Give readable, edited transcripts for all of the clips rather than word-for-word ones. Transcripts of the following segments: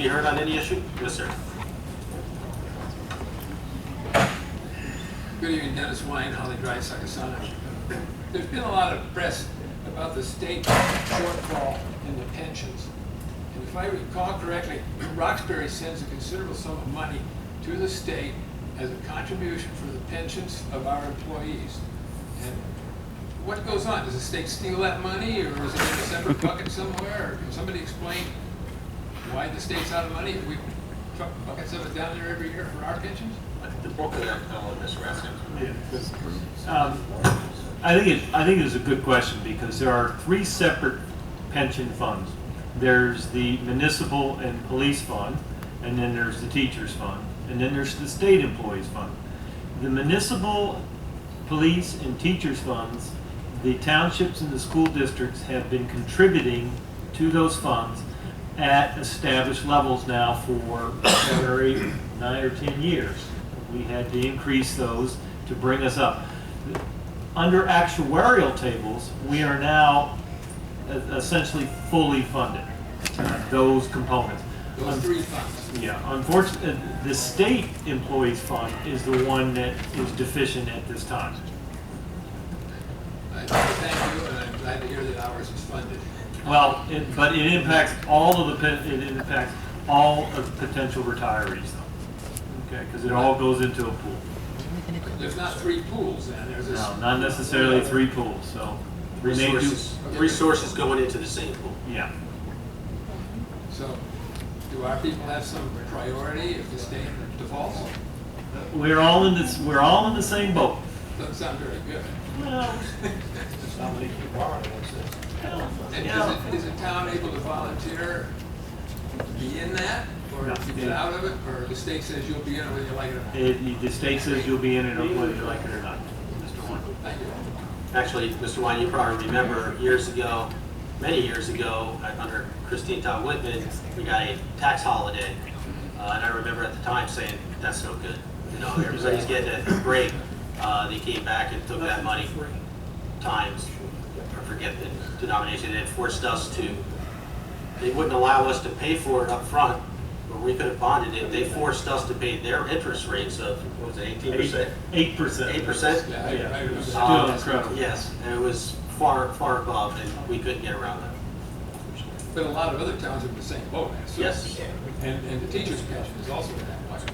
be heard on any issue? Yes, sir. Good evening, Dennis Wine, Holly Drive, Sakasana. There's been a lot of press about the state shortfall in the pensions. And if I recall correctly, Roxbury sends a considerable sum of money to the state as a contribution for the pensions of our employees. And what goes on? Does the state steal that money, or is it in a separate bucket somewhere? Or can somebody explain why the state's out of money? We truck buckets of it down there every year for our pensions? I think the bulk of that will miss Raskin. I think it's a good question, because there are three separate pension funds. There's the municipal and police fund, and then there's the teachers fund, and then there's the state employees fund. The municipal, police, and teachers funds, the townships and the school districts have been contributing to those funds at established levels now for 9 or 10 years. We had to increase those to bring us up. Under actuarial tables, we are now essentially fully funded, those components. Those three funds. Yeah, unfortunately, the state employees fund is the one that is deficient at this time. Thank you, and I'm glad to hear that ours is funded. Well, but it impacts all of the potential retirees, though. Okay, because it all goes into a pool. There's not three pools then, there's this. No, not necessarily three pools, so. Resources going into the same pool. Yeah. So, do our people have some priority if the state defaults? We're all in the same boat. Doesn't sound very good. Well, And is the town able to volunteer to be in that, or No. to get out of it, or the state says you'll be in it whether you like it or not? the state says you'll be in it whether you like it or not, Mr. Warren. Thank you. Actually, Mr. Wine, you probably remember years ago, many years ago, under Christine Todd Whitman, we got a tax holiday. And I remember at the time saying, that's no good. You know, everybody's getting a break. They came back and took that money times, I forget the denomination, and forced us to, they wouldn't allow us to pay for it up front, or we could have bonded it. They forced us to pay their interest rates of, what was it, 18%? 8%. 8%? Yeah, I remember Still that. incredible. Yes, and it was far above, and we couldn't get around that. But a lot of other towns are in the same boat, I assume. Yes. And the teacher's pension is also in that bucket.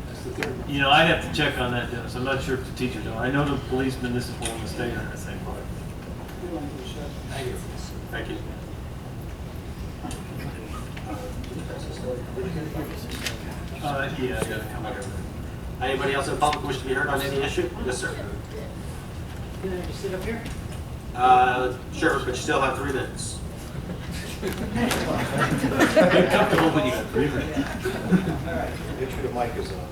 That's the third one. You know, I'd have to check on that, Dennis. I'm not sure if the teachers are. I know the police, municipal, and the state are in the same boat. Thank you. Thank you. Yeah, I gotta come back. Anybody else in the public wish to be heard on any issue? Yes, sir. Can I just sit up here? Sure, but you still have 3 minutes. Get comfortable when you got 3 minutes. All right. Make sure the mic is on.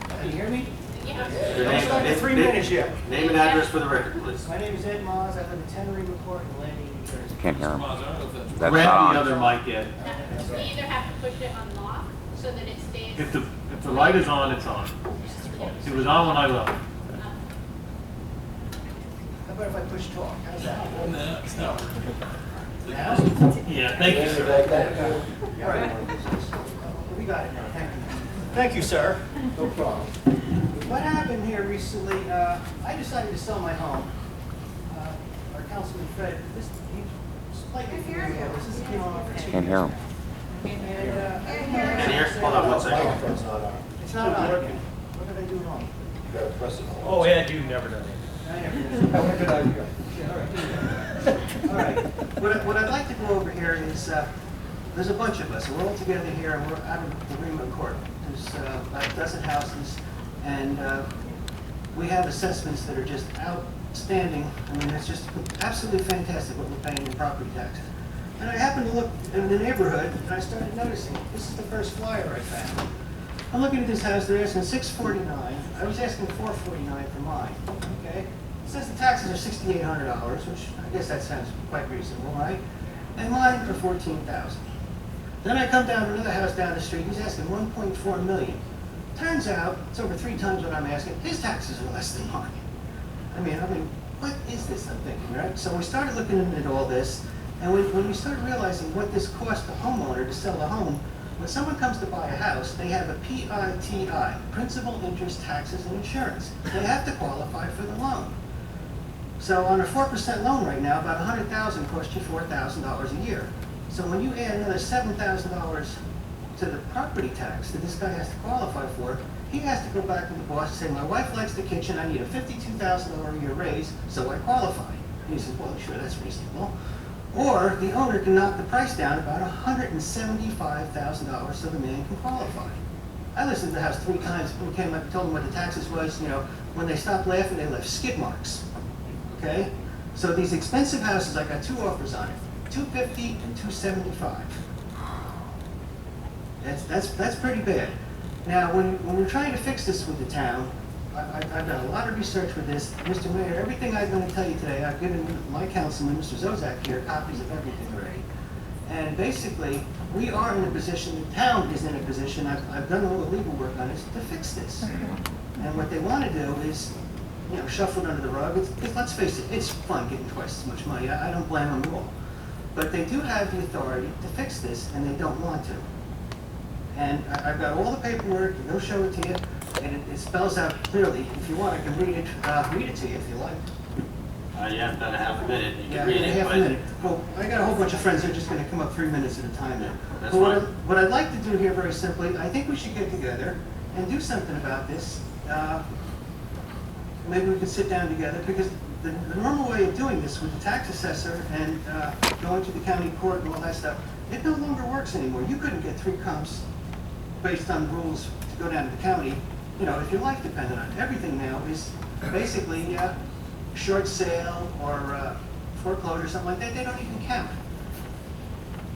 Can you hear me? Your It's not 3 minutes yet. Name and address for the record, please. My name is Ed Moss. I live in Tennery Court in Landing, New Jersey. Can't hear him. That's Grab not the on. other mic, Ed. You either have to push it on lock so that it stays. If the light is on, it's on. It was on when I left. How about if I push talk? How's that? No, it's not. Now? Yeah, thank you, sir. All right. We got it now. Thank you. Thank you, sir. No problem. What happened here recently, I decided to sell my home. Our councilman Fred, he's slightly familiar. This has been on for 2 years. Can't hear him. Can you hear? Hold on one second. Microphone's not on. It's not on. What did I do wrong? You gotta press it. Oh, Ed, you've never done it. I never did. Good idea. All right. What I'd like to go over here is, there's a bunch of us. We're all together here, and we're out of agreement court. There's about a dozen houses, and we have assessments that are just outstanding. I mean, it's just absolutely fantastic what we're paying in property taxes. And I happened to look in the neighborhood, and I started noticing, this is the first flyer I found. I'm looking at this house, they're asking $649. I was asking $449 for mine, okay? It says the taxes are $6,800, which I guess that sounds quite reasonable, right? And mine are $14,000. Then I come down to another house down the street, he's asking $1.4 million. Turns out, it's over 3 times what I'm asking, his taxes are less than mine. I mean, what is this, I'm thinking, right? So we started looking at all this, and when we started realizing what this cost the homeowner to sell the home, When someone comes to buy a house, they have a PITI, principal, interest, taxes, and insurance. They have to qualify for the loan. So on a 4% loan right now, about $100,000 costs you $4,000 a year. So when you add another $7,000 to the property tax that this guy has to qualify for, he has to go back to the boss and say, my wife likes the kitchen, I need a $52,000 a year raise, so I qualify. And he says, well, sure, that's reasonable. Or the owner can knock the price down about $175,000 so the man can qualify. I listened to the house 3 times, and came up and told them what the taxes was, you know, when they stopped laughing, they left skid marks. Okay? So these expensive houses, I got 2 offers on it, $250 and $275. That's pretty bad. Now, when we're trying to fix this with the town, I've done a lot of research with this. Mr. Mayor, everything I'm going to tell you today, I've given my councilman, Mr. Zozak here, copies of everything already. And basically, we are in a position, the town is in a position, I've done all the legal work on this, to fix this. And what they want to do is, you know, shuffle it under the rug. Let's face it, it's fun getting twice as much money. I don't blame them at all. But they do have the authority to fix this, and they don't want to. And I've got all the paperwork, and they'll show it to you, and it spells out clearly. If you want, I can read it to you if you like. You have about a half a minute, you Yeah, can read it, half a but minute. Well, I got a whole bunch of friends that are just going to come up 3 minutes at a time now. That's But fine. what I'd like to do here very simply, I think we should get together and do something about this. Maybe we can sit down together, because the normal way of doing this with the tax assessor and going to the county court and all that stuff, it no longer works anymore. You couldn't get 3 comps based on rules to go down to the county, you know, if your life depended on it. Everything now is basically short sale or foreclosure, something like that. They don't even count.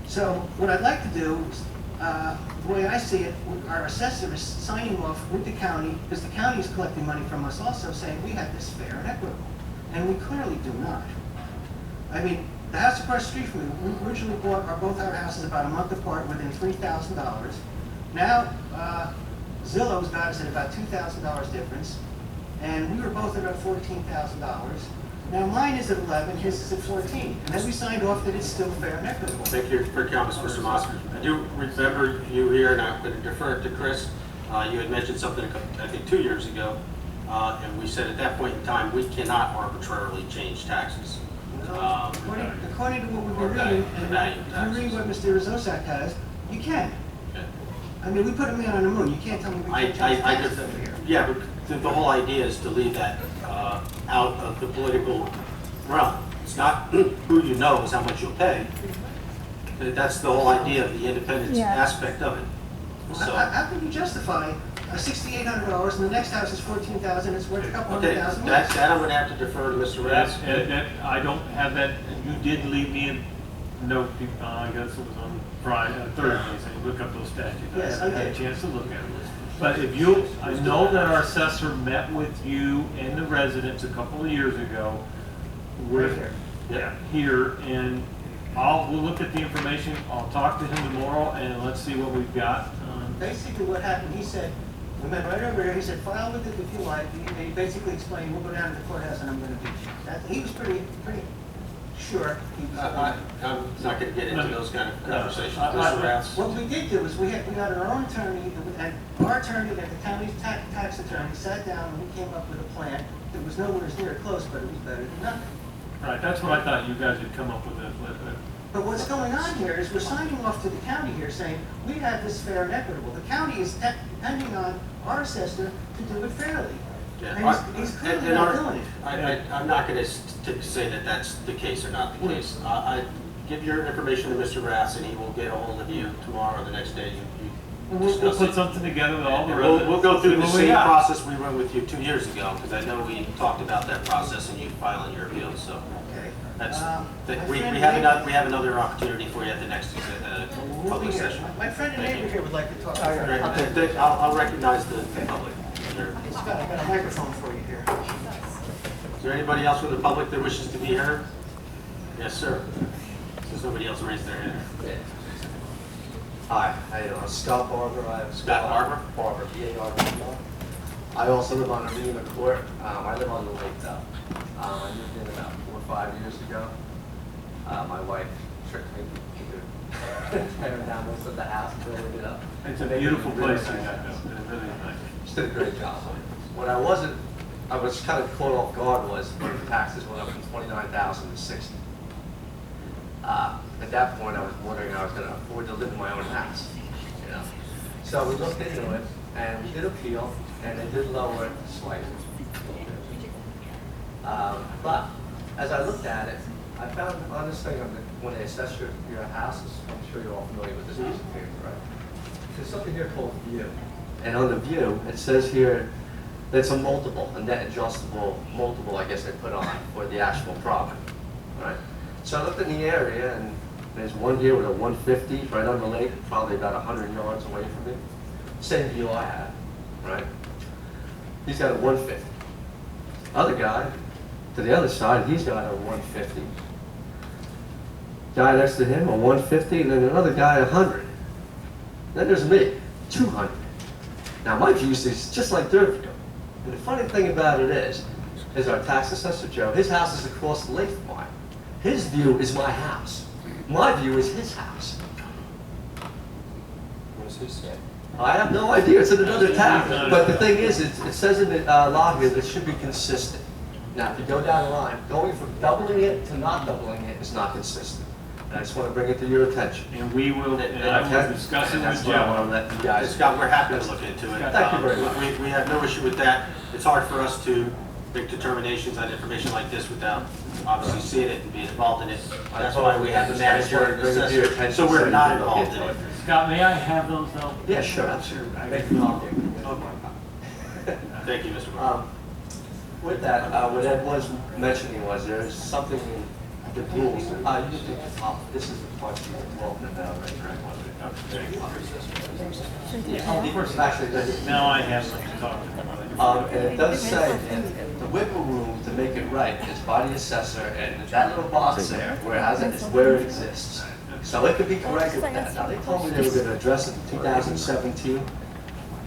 So what I'd like to do is, the way I see it, our assessor is signing off with the county, because the county is collecting money from us also, saying we have this fair and equitable. And we clearly do not. I mean, the house across the street from me, we originally bought both our houses about a month apart within $3,000. Now, Zillow's got us at about $2,000 difference, and we were both at about $14,000. Now mine is at 11, his is at 14, and then we signed off that it's still fair and equitable. thank you for your comments, Mr. Moss. I do remember you here, and I'm going to defer it to Chris. You had mentioned something, I think, 2 years ago, and we said at that point in time, we cannot arbitrarily change taxes. According to what we've Or been reading, the value of and if you read what Mr. Zozak has, you can. Okay. I mean, we put a man on the moon. You can't tell me we can't change taxes over here. Yeah, but the whole idea is to leave that out of the political realm. It's not who you know, is how much you'll pay. That's the whole idea of the independence aspect of it. So, How can you justify $6,800 and the next house is $14,000, it's worth a couple okay, $100,000 less? that I'm going to have to defer to Mr. Reyes. I don't have that. You did leave me a note, I guess it was on Friday, Thursday, saying look up those statutes. Yes, I haven't had I a did. chance to look at it. But if you, I know that our assessor met with you and the residents a couple of years ago. Right here. Yeah, here, and we'll look at the information, I'll talk to him tomorrow, and let's see what we've got. Basically what happened, he said, we met right over here, he said, file with it if you like. He basically explained, we'll go down to the courthouse and I'm going to beat you. He was pretty sure. I'm not going to get into those kind of conversations. Mr. Reyes. What we did do is we got our own attorney, and our attorney and the county's tax attorney sat down and we came up with a plan that was nowhere near close, but it was better than nothing. Right, that's what I thought you guys had come up with. But what's going on here is we're signing off to the county here saying, we have this fair and equitable. The county is depending on our assessor to do it fairly. Yeah. And he's clearly not doing it. I'm not going to say that that's the case or not the case. I give your information to Mr. Rass, and he will get a hold of you tomorrow or the next day. You We'll discuss put it. something together with all the And residents. we'll go through the See what we same got. process we went with you 2 years ago, because I know we talked about that process and you filing your appeal, so. Okay. That's, My we friend have and another, we have another opportunity for you at the next We'll be public here. session. My friend and Thank neighbor you. here would like to talk. Great. I'll recognize the public. Sure. I got a microphone for you here. Is there anybody else from the public that wishes to be heard? Yes, sir. Does somebody else raise their hand? Hi, how you doing? Scott Barber. Scott Barber? Barber, B-A-R-B-E-R. I also live on Arena Court. I live on the lake though. I moved in about 4 or 5 years ago. My wife tricked me into tearing down most of the house, building it up. It's a Making it beautiful really place you nice. got, though. It's really nice. Just did a great job. What I was kind of caught off guard was when the taxes went up from 29,000 to 60. At that point, I was wondering how I was going to afford to live in my own house, you know. So we looked into it, and we did appeal, and they did lower it slightly. But as I looked at it, I found on this thing, when they assess your houses, I'm sure you're all familiar with this piece of paper, right? There's something here called view. And on the view, it says here that it's a multiple, a net adjustable multiple, I guess they put on for the actual property, right? So I looked in the area, and there's one here with a 150 right on the lake, probably about 100 yards away from me. Same view I have, right? He's got a 150. Other guy, to the other side, he's got a 150. Guy next to him, a 150, and then another guy, 100. Then there's me, 200. Now my view is just like their view. And the funny thing about it is our tax assessor Joe, his house is across the lake from mine. His view is my house. My view is his house. What does his say? I have no idea, it's in another tab. But the thing is, it says in the law here that it should be consistent. Now, if you go down the line, going from doubling it to not doubling it is not consistent. And I just want to bring it to your attention. And we will, and I will discuss it And that's with what I want Joe. to let you guys. Scott, we're happy to look into it. Thank you very much. We have no issue with that. It's hard for us to make determinations on information like this without obviously seeing it and being involved in it. That's why we have the manager and Bring it to your assessor, attention so we're you not can look involved into in it. Scott, may I have those though? Yeah, sure, absolutely. Thank you. Thank you, Mr. Brown. With that, what Ed was mentioning was there's something in the rules. You can take the top. This is the part you're talking about, right? Of course. Actually, Now I have something to talk about. and it does say that the wiggle room to make it right is by the assessor, and that little box there, where it has it, is where it exists. So it could be corrected with that. Now, they told me they were going to address it in 2017.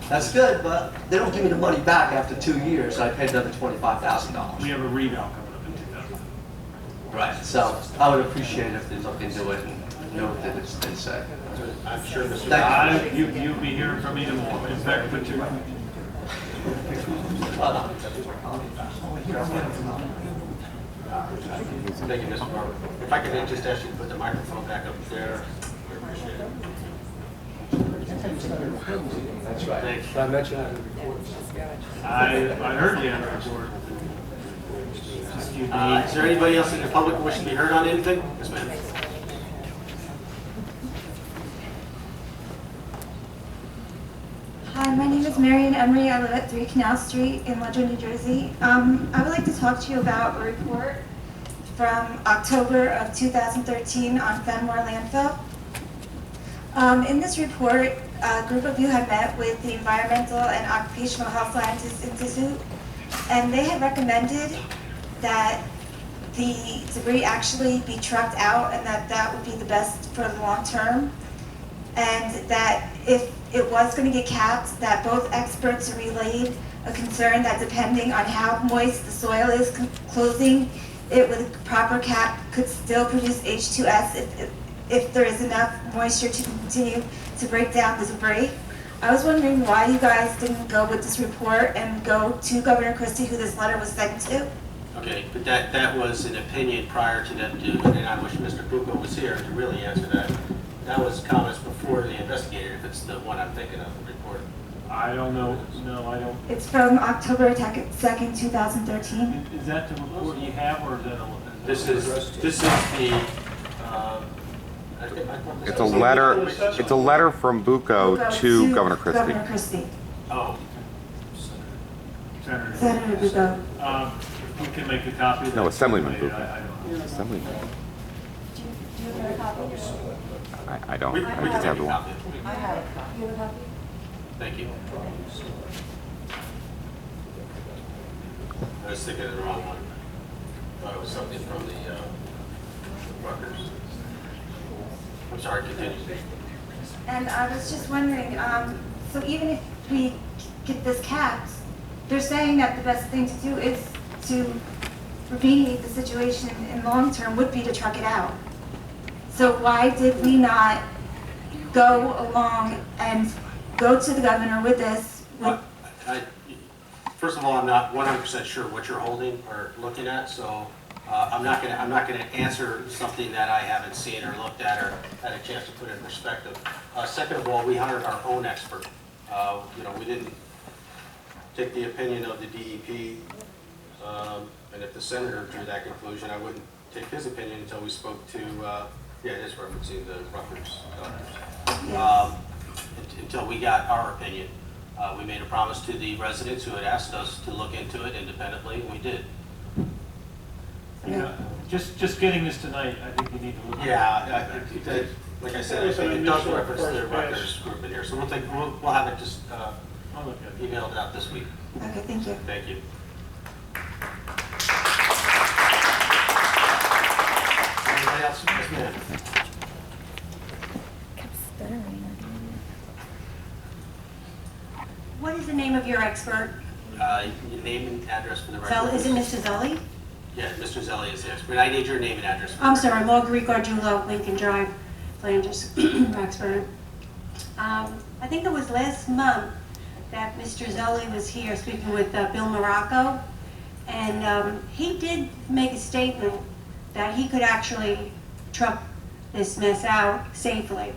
That's good, but they don't give me the money back after 2 years, so I paid another $25,000. We have a revale coming up in 2000. Right, so I would appreciate it if they look into it and know what it's been said. I'm sure Mr. Thank you. You'll be hearing from me tomorrow. In fact, put your, Thank you, Mr. Barber. If I could then just ask you to put the microphone back up there, we appreciate it. That's right. Thanks. I mentioned that in the report. I heard you on the report. Just you need- Is there anybody else in the public who wishes to be heard on anything? Yes, ma'am. Hi, my name is Marion Emery. I live at 3 Canal Street in Ledger, New Jersey. I would like to talk to you about a report from October of 2013 on Fenmore landfill. In this report, a group of you had met with the Environmental and Occupational Health Sciences Institute, and they had recommended that the debris actually be trucked out and that would be the best for the long term, and that if it was going to get capped, that both experts relayed a concern that depending on how moist the soil is, closing it with a proper cap could still produce H2S if there is enough moisture to continue to break down the debris. I was wondering why you guys didn't go with this report and go to Governor Christie, who this letter was sent to. Okay, but that was an opinion prior to them doing, and I wish Mr. Bucco was here to really answer that. That was comments before the investigator, if it's the one I'm thinking of, the report. I don't know, no, I don't. It's from October 2nd, 2013. Is that the report you have, or is that a? This is the, I think I thought this It's a was- letter. It's a letter from Bucco Go to Governor Christie. Governor Christie. Oh, Senator. Senator Bucco. We can make a copy of that. No, Assemblyman later. Bucco. I don't know. Assemblyman. Do you have a copy? I don't. we I can just take have a the one. copy. I have a copy. You have a copy? Thank you. I was thinking of the wrong one. Thought it was something from the Rutgers. I'm sorry, continue. And I was just wondering, so even if we get this capped, they're saying that the best thing to do is to remediate the situation in long term would be to truck it out. So why did we not go along and go to the governor with this? First of all, I'm not 100% sure what you're holding or looking at, so I'm not gonna answer something that I haven't seen or looked at or had a chance to put in perspective. Second of all, we hired our own expert. We didn't take the opinion of the DEP, and if the senator drew that conclusion, I wouldn't take his opinion until we spoke to, it is referencing the Rutgers doctors. Until we got our opinion. We made a promise to the residents who had asked us to look into it independently, and we did. Yeah, just getting this tonight, I think you need to look at it. Yeah, like I said, I think it does reference the Rutgers group in here, so we'll have it just I'll look at it. emailed out this week. Okay, thank you. Thank you. Anybody else? Yes, ma'am. What is the name of your expert? Your name and address for the record. So is it Mr. Zelli? Yeah, Mr. Zelli is the expert. I need your name and address. For the I'm record. sorry, Marguerite Gargiulo, Lincoln Drive, Flanders, Roxbury. I think it was last month that Mr. Zelli was here speaking with Bill Morocco, and he did make a statement that he could actually truck this mess out safely.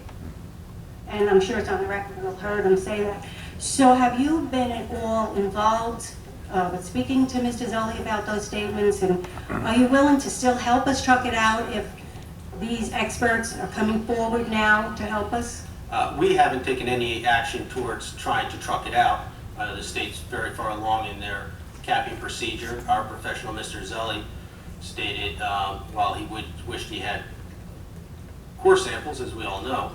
And I'm sure it's on the record, we'll heard him say that. So have you been at all involved with speaking to Mr. Zelli about those statements? And are you willing to still help us truck it out if these experts are coming forward now to help us? We haven't taken any action towards trying to truck it out. The state's very far along in their capping procedure. Our professional, Mr. Zelli, stated while he wished he had core samples, as we all know,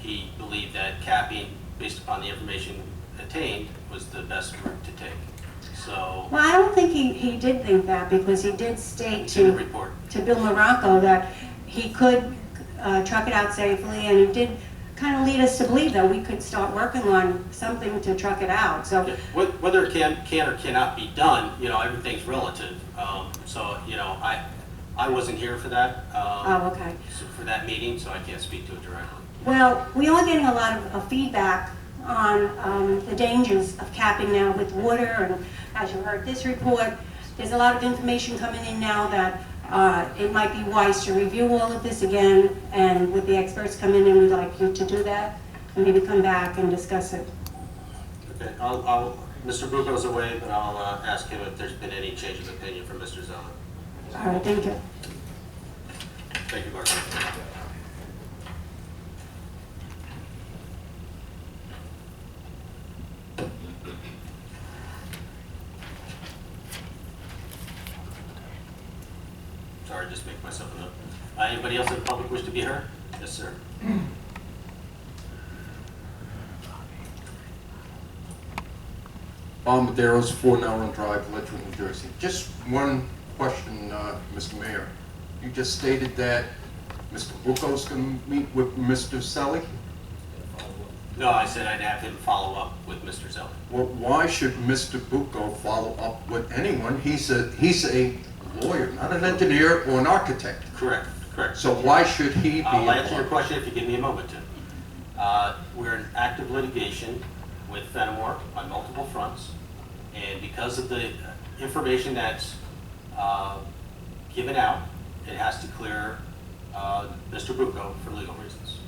he believed that capping, based upon the information attained, was the best route to take. So, Well, I don't think he did think that, because he did state it's in the to report. Bill Morocco that he could truck it out safely, and he did kind of lead us to believe that we could start working on something to truck it out. So Yeah, whether it can or cannot be done, everything's relative. I wasn't here for that. okay. For that meeting, so I can't speak to it directly. Well, we are getting a lot of feedback on the dangers of capping now with water, and as you heard this report, there's a lot of information coming in now that it might be wise to review all of this again, and with the experts coming in, we'd like you to do that, and maybe come back and discuss it. Okay, Mr. Bucco's away, but I'll ask him if there's been any change of opinion from Mr. Zeller. All right, thank you. Thank you, Mark. Sorry, just make myself a note. Anybody else in the public wish to be heard? Yes, sir. Bob Medeiros, 4 Nowren Drive, Letchworth, New Jersey. Just one question, Mr. Mayor. You just stated that Mr. Bucco's going to meet with Mr. Zelli? No, I said I'd have him follow up with Mr. Zeller. Well, why should Mr. Bucco follow up with anyone? He's a lawyer, not an engineer or an architect. Correct. So why should he be? I'll answer your question if you give me a moment to. We're in active litigation with Fenimore on multiple fronts, and because of the information that's given out, it has to clear Mr. Bucco for legal reasons.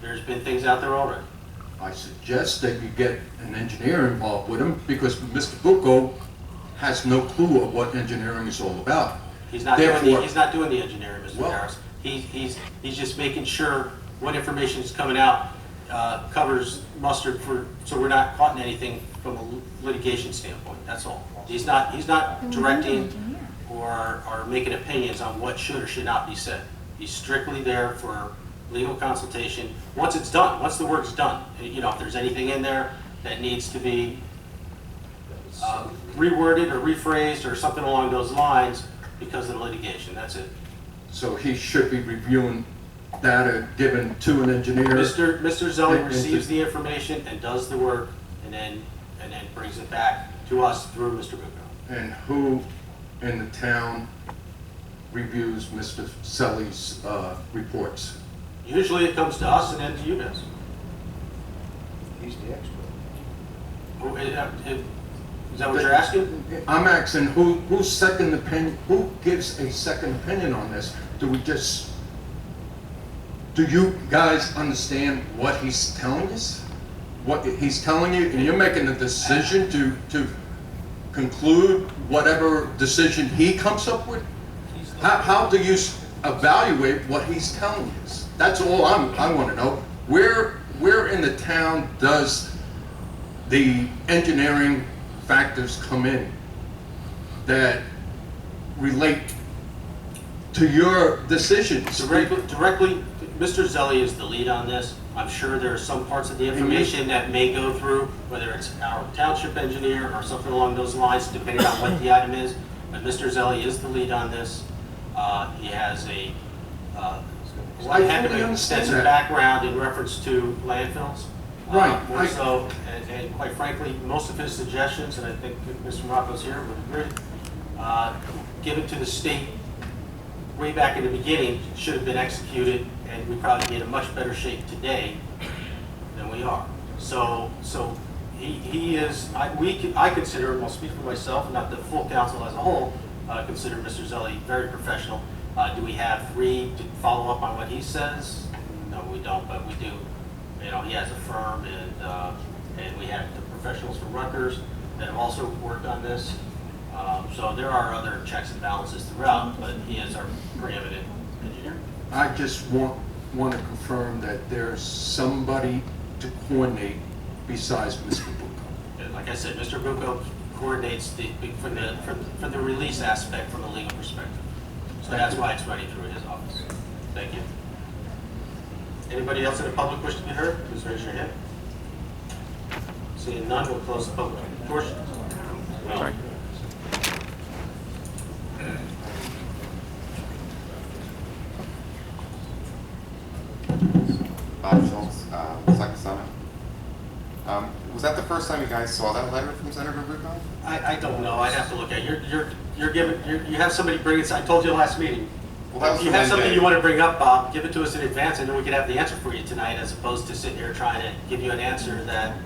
There's been things out there already. I suggest that you get an engineer involved with him, because Mr. Bucco has no clue of what engineering is all about. He's not doing the engineering, Mr. Well- Harris. He's just making sure what information is coming out covers mustard so we're not caught in anything from a litigation standpoint. That's all. He's not directing or making opinions on what should or should not be said. He's strictly there for legal consultation. Once it's done, once the work's done, if there's anything in there that needs to be reworded or rephrased or something along those lines because of the litigation, that's it. So he should be reviewing data given to an engineer. Mr. Zelli receives the information and does the work, and then brings it back to us through Mr. Bucco. And who in the town reviews Mr. Selly's reports? Usually it comes to us and then to you guys. He's the expert. Is that what you're asking? I'm asking who gives a second opinion on this? Do you guys understand what he's telling us? What he's telling you, and you're making a decision to conclude whatever decision he comes up with? How do you evaluate what he's telling us? That's all I want to know. Where in the town does the engineering factors come in that relate to your decisions? Directly, Mr. Zelli is the lead on this. I'm sure there are some parts of the information that may go through, whether it's our township engineer or something along those lines, depending on what the item is. But Mr. Zelli is the lead on this. He has a extensive background in reference to landfills. Right. More so, and quite frankly, most of his suggestions, and I think Mr. Morocco's here would agree, given to the state way back in the beginning, should have been executed, and we'd probably be in a much better shape today than we are. So he is, I consider, and I'll speak for myself, not the full council as a whole, consider Mr. Zelli very professional. Do we have three to follow up on what he says? No, we don't, but we do. You know, he has a firm, and we have the professionals from Rutgers that have also worked on this. So there are other checks and balances throughout, but he is our preeminent engineer. I just want to confirm that there's somebody to coordinate besides Mr. Bucco. And like I said, Mr. Bucco coordinates from the release aspect from a legal perspective. So that's why it's running through his office. Thank you. Anybody else in the public wish to be heard? Please raise your hand. Seeing none, we'll close the public portion. Sorry. Bob Schultz, Second Summit. Was that the first time you guys saw that letter from Senator Bucco? I don't know. I'd have to look at it. You have somebody bring it. I told you last meeting. Well, that was If you from have something NJ. you want to bring up, Bob, give it to us in advance, and then we can have the answer for you tonight, as opposed to sitting here trying to give you an answer that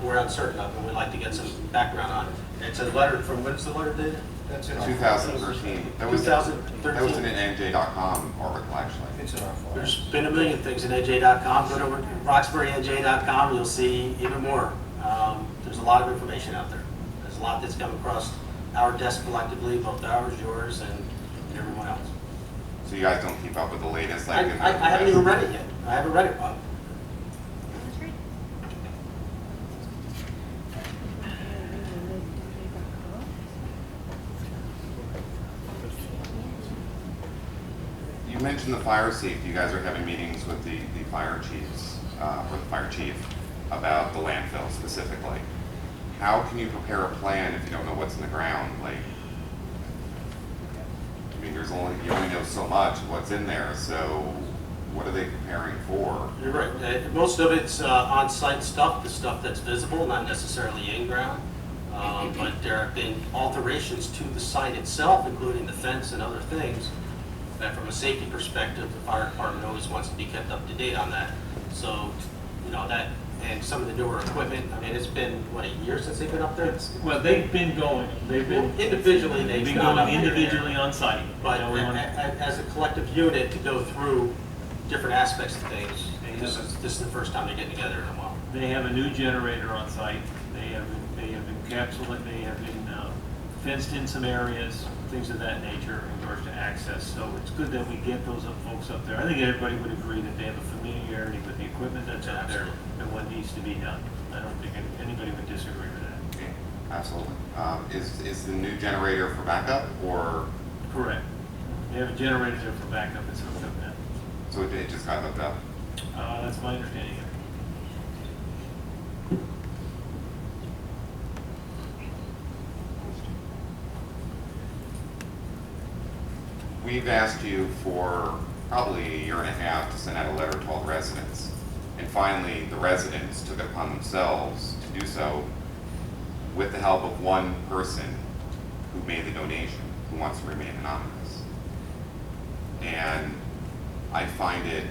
we're uncertain of, and we'd like to get some background on. It's a letter from, when's the letter dated? That's in our 2013. That was 2013. That was in an NJ.com article, actually. It's in our file. There's been a million things in NJ.com. Go to RoxburyNJ.com, you'll see even more. There's a lot of information out there. There's a lot that's come across our desk collectively, both ours, yours, and everyone else. So you guys don't keep up with the latest? I Like, haven't even read it yet. I haven't read it, Bob. You mentioned the fire safety. You guys are having meetings with the fire chiefs, or the fire chief, about the landfill specifically. How can you prepare a plan if you don't know what's in the ground? Like, I mean, you only know so much of what's in there, so what are they preparing for? You're right. Most of it's on-site stuff, the stuff that's visible, not necessarily in-ground. But there have been alterations to the site itself, including the fence and other things, that from a safety perspective, the fire department always wants to be kept up to date on that. So, you know, that, and some of the newer equipment, I mean, it's been, what, a year since they've been up there? Well, they've been going, Individually, they've been gone up going there. individually on site. But You know, we want- as a collective unit to go through different aspects of things, this is the first time they're getting together in a while. They have a new generator on site. They have encapsulated, they have been fenced in some areas, things of that nature in regards to access. So it's good that we get those folks up there. I think everybody would agree that they have a familiarity with the equipment that's out there and what needs to be done. I don't think anybody would disagree with that. Yeah, absolutely. Is the new generator for backup, or Correct. They have a generator there for backup. It's hooked up now. so it just got hooked up? That's my understanding. We've asked you for probably a year and a half to send out a letter to all the residents. And finally, the residents took it upon themselves to do so with the help of one person who made the donation, who wants to remain anonymous. And I find it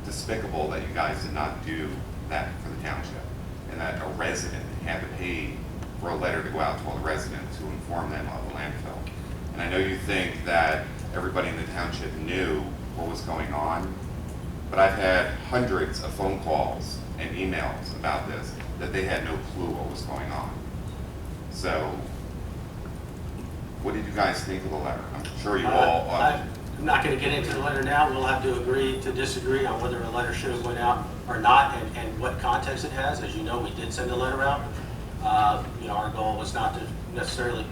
despicable that you guys did not do that for the township, and that a resident had to pay for a letter to go out to all the residents to inform them of the landfill. And I know you think that everybody in the township knew what was going on, but I've had hundreds of phone calls and emails about this that they had no clue what was going on. So, what did you guys think of the letter? I'm sure you all. I'm not going to get into the letter now. We'll have to agree to disagree on whether a letter should have went out or not, and what context it has. As you know, we did send a letter out. Our goal was not to necessarily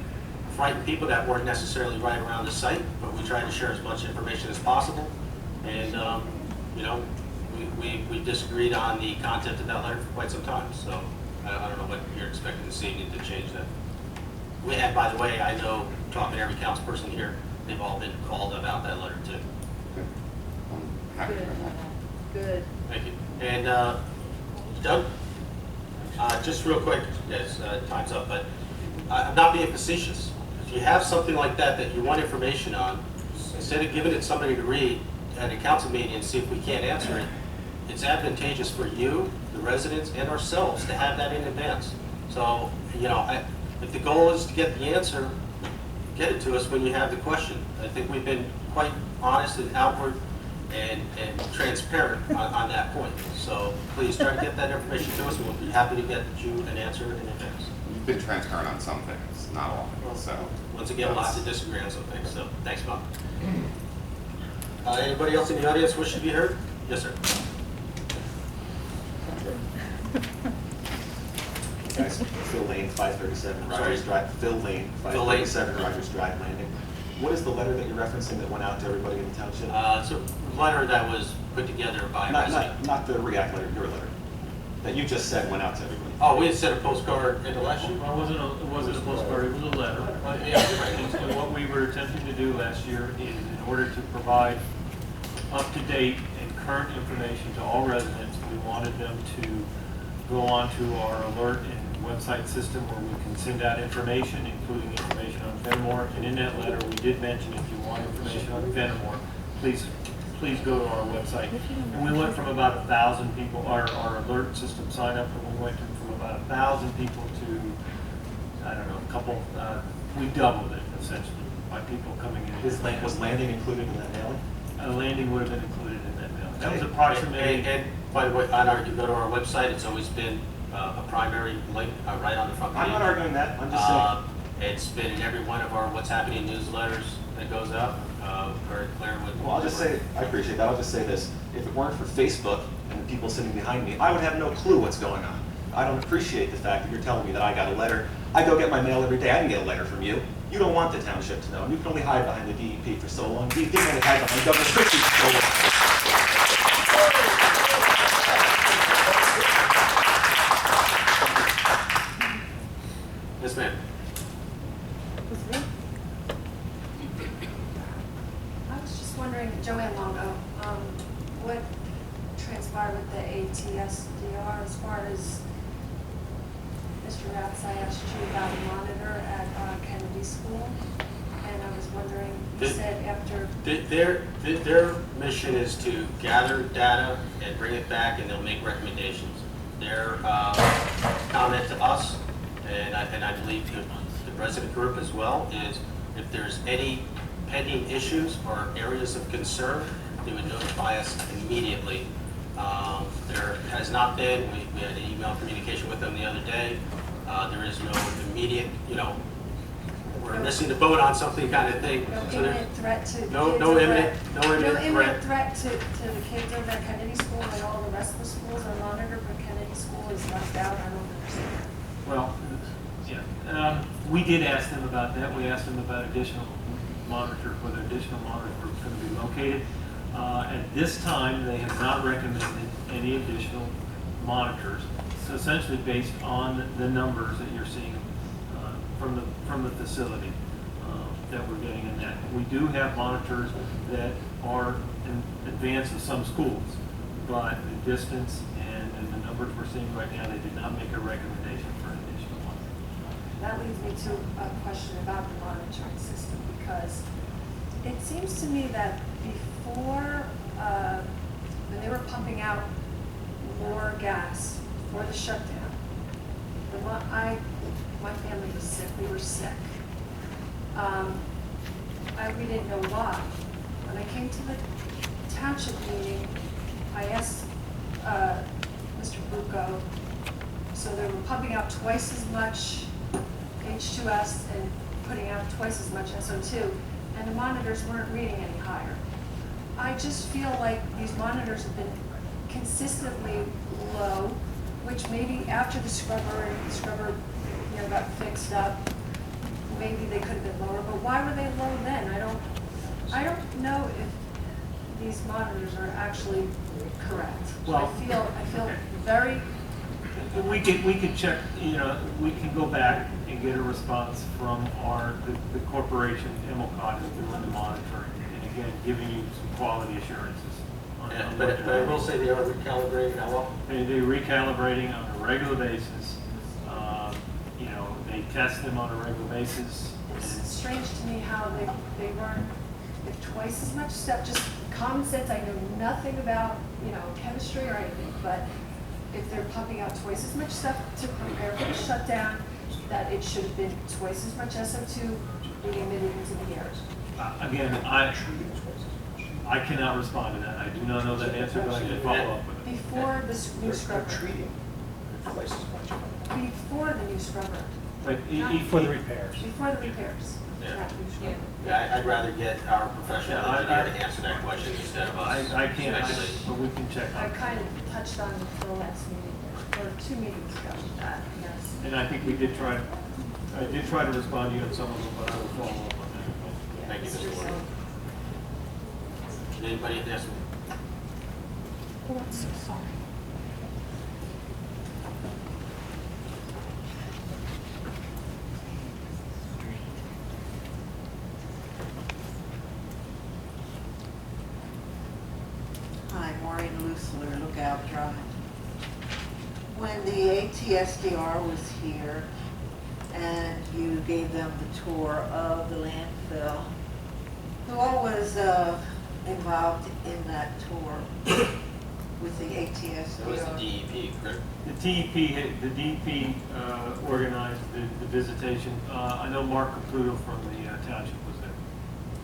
frighten people that weren't necessarily right around the site, but we tried to share as much information as possible. And we disagreed on the content of that letter for quite some time. So I don't know what you're expecting to see to change that. And by the way, I know, talking to every council person here, they've all been called about that letter too. I'm happy with that. Good. Thank you. And Doug, just real quick, yes, time's up, but I'm not being facetious. If you have something like that you want information on, instead of giving it to somebody to read at a council meeting and see if we can't answer it, it's advantageous for you, the residents, and ourselves to have that in advance. So, if the goal is to get the answer, get it to us when you have the question. I think we've been quite honest and outward and transparent on that point. So please try to get that information to us, and we'll be happy to get you an answer in advance. You've been transparent on some things, not all. So Once again, we'll have to disagree on some things, so thanks, Bob. Anybody else in the audience wish to be heard? Yes, sir. Guys, Phil Lane, 537 Rogers Drive. Phil Lane, Phil Lane. 537 Rogers Drive Landing. What is the letter that you're referencing that went out to everybody in the township? It's a letter that was put together by a resident. Not the React letter, your letter, that you just said went out to everybody. Oh, we had sent a postcard in the last year? Well, it wasn't a postcard, it was a letter. Yeah, you're right. And what we were attempting to do last year is, in order to provide up-to-date and current information to all residents, we wanted them to go onto our alert and website system where we can send out information, including information on Fenimore. And in that letter, we did mention, if you want information on Fenimore, please go to our website. And we went from about 1,000 people, our alert system sign up, and we went from about 1,000 people to, I don't know, a couple, we doubled it essentially by people coming in. Was landing included in that mailing? A landing would have been included in that mailing. That was approximately. And by the way, you go to our website, it's always been a primary link right on the front page. I'm not arguing that, I'm just saying. It's been in every one of our What's Happening newsletters that goes out, very clear with. Well, I'll just say, I appreciate that, I'll just say this. If it weren't for Facebook and the people sitting behind me, I would have no clue what's going on. I don't appreciate the fact that you're telling me that I got a letter. I go get my mail every day, I didn't get a letter from you. You don't want the township to know. You can only hide behind the DEP for so long. You didn't only hide behind Governor Christie for so long. Yes, ma'am. I was just wondering, Joanne Longo, what transpired with the ATSDR as far as Mr. Ratz, I asked you about a monitor at Kennedy School, and I was wondering, you said after... Their mission is to gather data and bring it back, and they'll make recommendations. Their comment to us, and I believe to the resident group as well, is if there's any pending issues or areas of concern, they would notify us immediately. There has not been, we had an email communication with them the other day. There is no immediate, we're missing the boat on something kind of thing. No So imminent threat to the kids no over imminent threat to the kids over at Kennedy School, and all the rest of the schools are monitored, but Kennedy School is left out. I don't understand. Well, yeah, we did ask them about that. We asked them about additional monitors, whether additional monitors were going to be located. At this time, they have not recommended any additional monitors. So essentially based on the numbers that you're seeing from the facility that we're getting in that. We do have monitors that are in advance of some schools, but the distance and the numbers we're seeing right now, they did not make a recommendation for an additional monitor. That leads me to a question about the monitoring system, because it seems to me that before, when they were pumping out more gas for the shutdown, my family was sick, we were sick. We didn't know why. When I came to the township meeting, I asked Mr. Bucco, so they were pumping out twice as much H2S and putting out twice as much SO2, and the monitors weren't reading any higher. I just feel like these monitors have been consistently low, which maybe after the scrubber got fixed up, maybe they could have been lower, but why were they low then? I don't know if these monitors are actually correct. Well, I feel very, We can check, we can go back and get a response from the corporation, Emilcon, who's doing the monitoring, and again, giving you some quality assurances. on But what I they're will doing. say they are recalibrating how well. They're recalibrating on a regular basis. They test them on a regular basis. it's strange to me how they weren't, if twice as much stuff, just common sense, I know nothing about, chemistry or anything, but if they're pumping out twice as much stuff to prepare for the shutdown, that it should have been twice as much SO2 being emitted into the air. Again, I cannot respond to that. I do not know that answer, but I can follow up with it. Before this new scrubber. Before the new scrubber. But For the repairs. Before the repairs. Yeah. Not new scrubber. Yeah, I'd rather get our professional Yeah, engineer to answer that question instead of us. I can't, speculate. but we can check I on it. kind of touched on the last meeting, or 2 meetings ago, that, yes. And I think I did try to respond to you on some of them, but I will follow up on that. Thank you, Yes, Mr. Ward. Anybody at this? Oh, I'm so sorry. Hi, Maureen Loosler, Lookout Drive. When the ATSDR was here and you gave them the tour of the landfill, who all was involved in that tour with the ATSDR? It was the DEP, correct? The DEP organized the visitation. I know Mark Caputo from the township was there.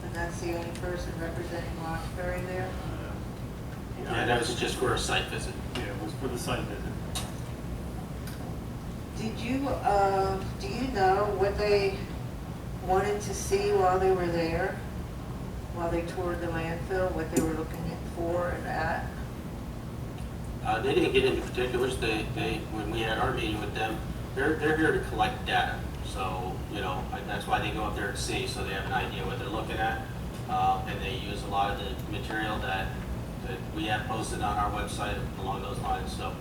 And that's the only person representing Roxbury there? Yeah, that was just for a site visit. Yeah, it was for the site visit. Did you, do you know what they wanted to see while they were there? While they toured the landfill, what they were looking for and at? They didn't get into particulars. When we had our meeting with them, they're here to collect data. So, that's why they go up there to see, so they have an idea what they're looking at. And they use a lot of the material that we have posted on our website along those lines. So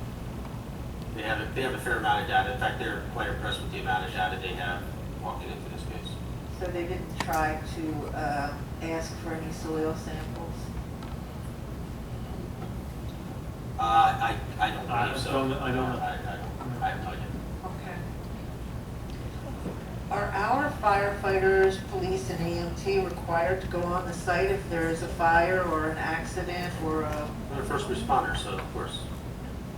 they have a fair amount of data. In fact, they're quite impressed with the amount of data they have walking into this case. So they didn't try to ask for any soil samples? I don't believe so. I don't know. I have no idea. Okay. Are our firefighters, police, and EMT required to go on the site if there is a fire or an accident or a... They're first responders, so of course.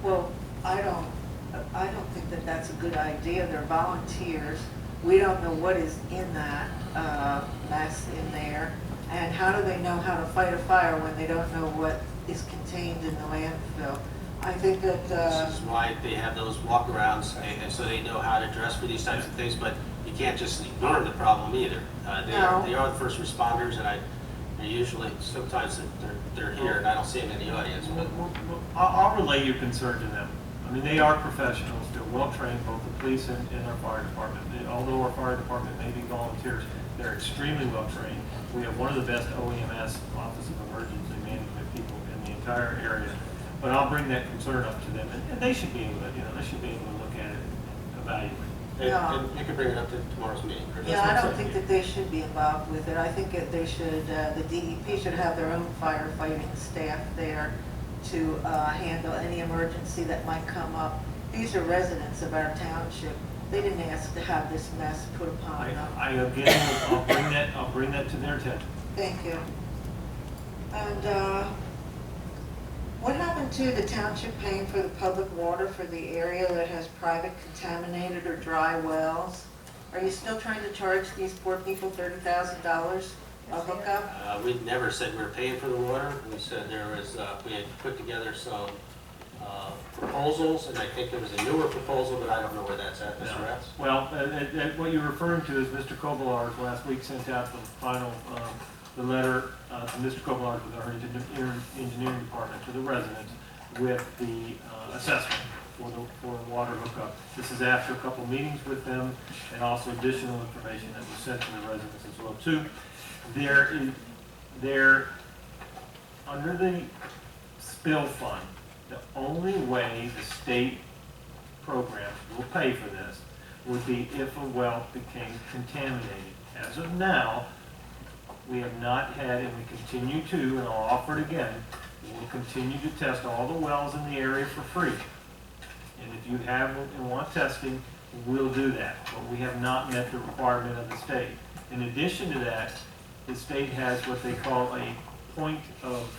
Well, I don't think that that's a good idea. They're volunteers. We don't know what is in that mess in there. And how do they know how to fight a fire when they don't know what is contained in the landfill? I think that... This is why they have those walkarounds, and so they know how to dress for these types of things, but you can't just ignore the problem either. No. They are the first responders, and they're usually, sometimes they're here, and I don't see them in the audience, but I'll relay your concern to them. I mean, they are professionals. They're well-trained, both the police and our fire department. Although our fire department may be volunteers, they're extremely well-trained. We have one of the best OEMS, Office of Emergency Management people in the entire area. But I'll bring that concern up to them, and they should be able to, they should be able to look at it and evaluate. and you can bring it up to tomorrow's meeting, Chris. Yeah, I don't think that they should be involved with it. I think that they should, the DEP should have their own firefighting staff there to handle any emergency that might come up. These are residents of our township. They didn't ask to have this mess put upon them. Again, I'll bring that to their attention. Thank you. And what happened to the township paying for the public water for the area that has private contaminated or dry wells? Are you still trying to charge these poor people $30,000 a hookup? We never said we were paying for the water. We said there was, we had put together some proposals, and I think there was a newer proposal, but I don't know where that's at, Mr. Ratz. Well, what you're referring to is Mr. Kovalars last week sent out the final, the letter to Mr. Kovalars with our engineering department to the residents with the assessment for the water hookup. This is after a couple meetings with them and also additional information that was sent to the residents as well too. They're under the spill fund. The only way the state programs will pay for this would be if a well became contaminated. As of now, we have not had, and we continue to, and I'll offer it again, we will continue to test all the wells in the area for free. And if you have and want testing, we'll do that. But we have not met the requirement of the state. In addition to that, the state has what they call a point of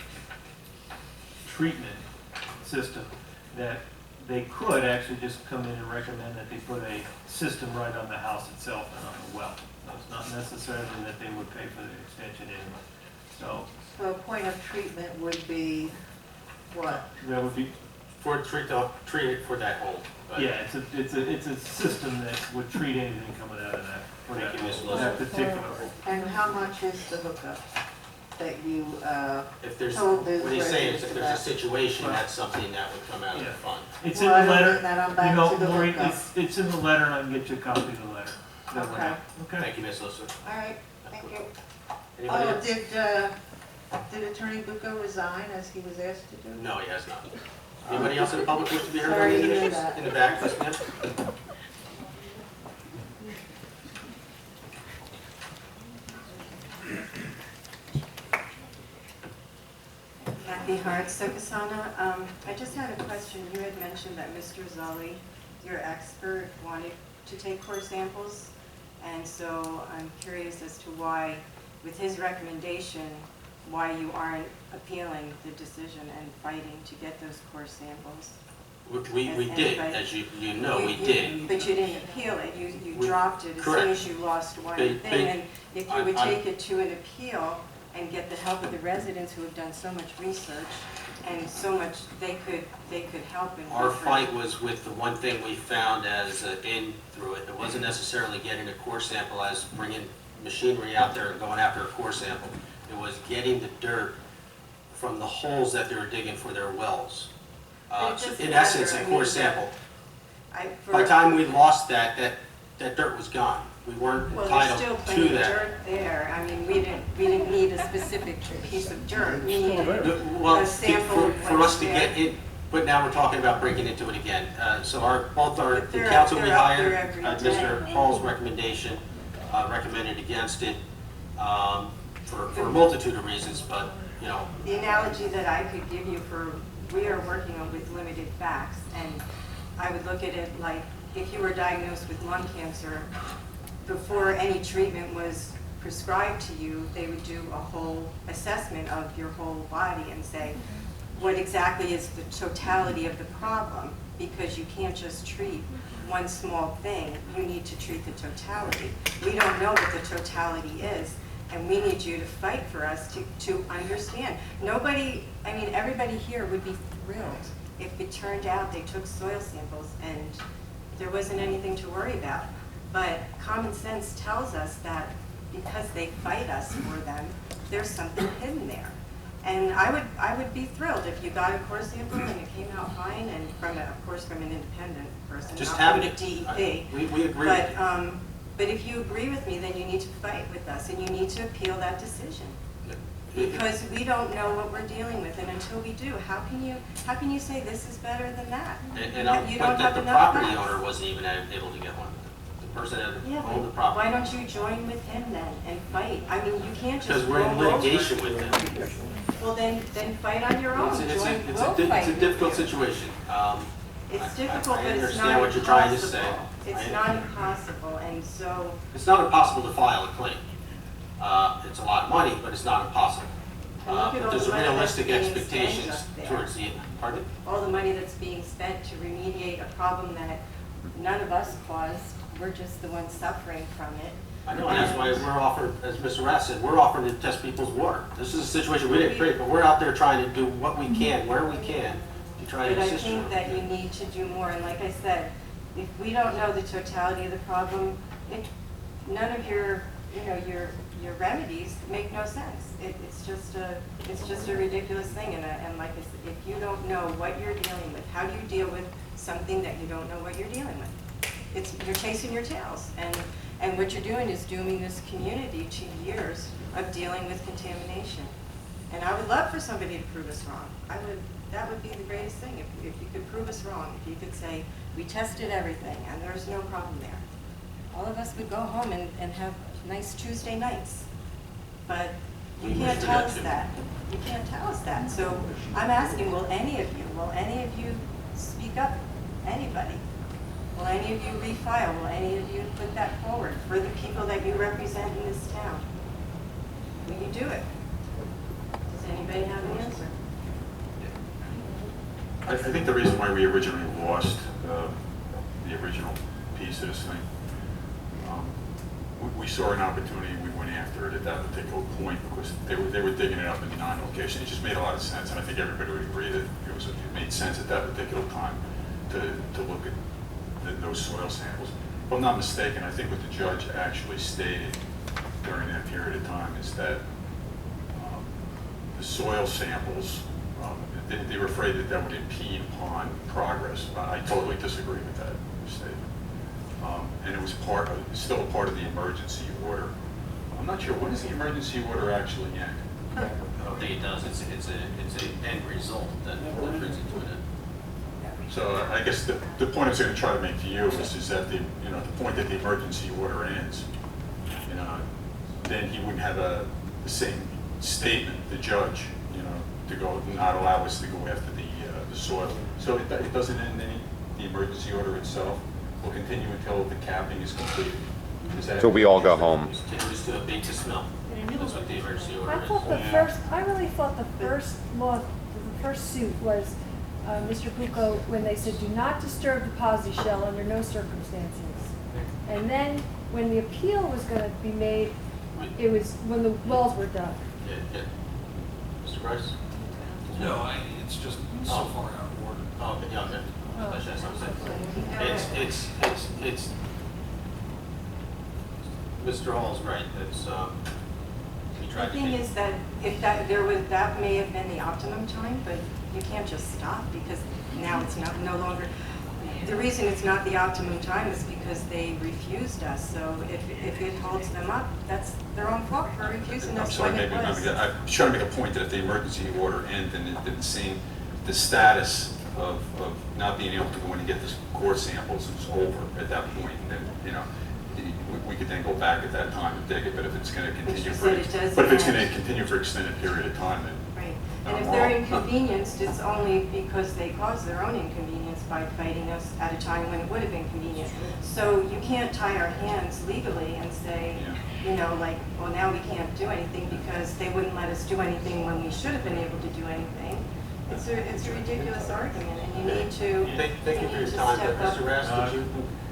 treatment system that they could actually just come in and recommend that they put a system right on the house itself and on the well. So it's not necessarily that they would pay for the extension anyway. So So a point of treatment would be what? that would be, Treat it for that hole. But yeah, it's a system that would treat anything coming out of that, for Thank you, Ms. that Elizabeth. particular hole. And how much is the hookup that you if there's, told the what he's saying is residents if there's a about? situation, that's something that would come out of the Yeah. fund. It's Well, in I the don't letter, mean that. I'm you back know, to the Maureen, hookup. it's in the letter, and I can get you a copy of the letter. that went Okay. out. Okay. Thank you, Ms. Elizabeth. All right, thank you. Anybody Oh, else? did Attorney Bucco resign as he was asked to do? No, he has not. Anybody else in the public wish to be heard on Sorry these to hear issues? that. In the back, yes, ma'am? Kathy Hart, Sokasana. I just had a question. You had mentioned that Mr. Zully, your expert, wanted to take core samples. And so I'm curious as to why, with his recommendation, why you aren't appealing the decision and fighting to get those core samples. We did, as you know, we did. But you didn't appeal it. You We- dropped it as soon correct. as you lost one But- thing. And if you would I'm- take it to an appeal and get the help of the residents who have done so much research and so much, they could help in. Our fight was with the one thing we found as in through it. It wasn't necessarily getting a core sample as bringing machinery out there and going after a core sample. It was getting the dirt from the holes that they were digging for their wells. But it So doesn't in essence, matter. a I core mean, sample. For- By the time we lost that dirt was gone. We weren't Well, there's entitled still to plenty of that. dirt there. I mean, we didn't need a specific piece of dirt. We needed Well, a sample for us to there. get it, but now we're talking about breaking into it again. So both But the they're council up we there hired, every Mr. day. Hall's recommendation, recommended against it for a multitude of reasons, but, you know, The analogy that I could give you we are working on with limited facts, and I would look at it like if you were diagnosed with lung cancer, before any treatment was prescribed to you, they would do a whole assessment of your whole body and say, what exactly is the totality of the problem? Because you can't just treat one small thing, you need to treat the totality. We don't know what the totality is, and we need you to fight for us to understand. Nobody, I mean, everybody here would be thrilled if it turned out they took soil samples and there wasn't anything to worry about. But common sense tells us that because they fight us for them, there's something hidden there. And I would be thrilled if you got a core sample and it came out fine, and of course, from an independent person, just not having from it. the DEP. We agree. But if you agree with me, then you need to fight with us, and you need to appeal that decision. Because we don't know what we're dealing with, and until we do, how can you say this is better than that? And I'll You put don't that have the enough property facts. owner wasn't even able to get one. The person that Yeah, owned the but property. why don't you join with him then and fight? I mean, you can't Because just we're in roll over. litigation with them. Well, then fight on your own. It's Join, a we'll fight it's a with difficult you. situation. It's difficult, I but it's understand not what you're trying to say. impossible. It's not impossible, and so, It's not impossible to file a claim. It's a lot of money, but it's not impossible. And look at But all there's the money that's realistic being spent expectations up there. towards the, pardon? All the money that's being spent to remediate a problem that none of us caused, we're just the ones suffering from it. I know, and that's why we're offered, as Mr. Rath said, we're offering to test people's water. This is a situation we didn't create, but we're out there trying to do what we can, where we can, to try to But I assist you. think that you need to do more, and like I said, if we don't know the totality of the problem, none of your, you know, your remedies make no sense. It's just a ridiculous thing, and like I said, if you don't know what you're dealing with, how do you deal with something that you don't know what you're dealing with? You're chasing your tails, and what you're doing is dooming this community to years of dealing with contamination. And I would love for somebody to prove us wrong. That would be the greatest thing, if you could prove us wrong, if you could say, we tested everything and there's no problem there. All of us would go home and have nice Tuesday nights. But you We can't wish for tell that us too. that. You can't tell us that. So I'm asking, will any of you speak up? Anybody? Will any of you refile? Will any of you put that forward for the people that you represent in this town? Will you do it? Does anybody have an answer? I think the reason why we originally lost the original piece of this thing, we saw an opportunity, we went after it at that particular point because they were digging it up in the non-location. It just made a lot of sense, and I think everybody would agree that it made sense at that particular time to look at those soil samples. If I'm not mistaken, I think what the judge actually stated during that period of time is that the soil samples, they were afraid that that would impede upon progress. I totally disagree with that statement. And it was still a part of the emergency order. I'm not sure, when does the emergency order actually end? I don't think it does. It's an end result that brings it to an end. So I guess the point I was going to try to make to you is that the point that the emergency order ends, then he wouldn't have the same statement, the judge, to go not allow us to go after the soil. So it doesn't end the emergency order itself. Will continue until the capping is completed. So we all go home. Continues to abate the smell. That's what the emergency order I is. thought I really thought the first suit was Mr. Pucco, when they said, do not disturb the posi shell under no circumstances. And then when the appeal was going to be made, it was when the wells were dug. Yeah. Mr. Bryce? No, it's just so far out of order. Oh, okay, yeah, okay. That's what I'm saying. It's, Mr. Hall's right. It's, we The tried to thing be. is that if that may have been the optimum time, but you can't just stop because now it's no longer. The reason it's not the optimum time is because they refused us. So if it holds them up, that's their own fault for refusing I'm us sorry, when it maybe was. I'm trying to make a point that if the emergency order ended and it didn't seem the status of not being able to go in and get the core samples is over at that point, then we could then go back at that time and dig it. But if it's going to continue you said it does but if it's going end. to continue for an extended period of time, then Right. And if they're inconvenienced, it's only because they caused their own inconvenience by fighting us at a time when it would have been convenient. So you can't tie our hands legally and say, well, now we can't do anything because they wouldn't let us do anything when we should have been able to do anything. It's a ridiculous argument, and you need to Thank you for your time, Mr. Rath. Did you?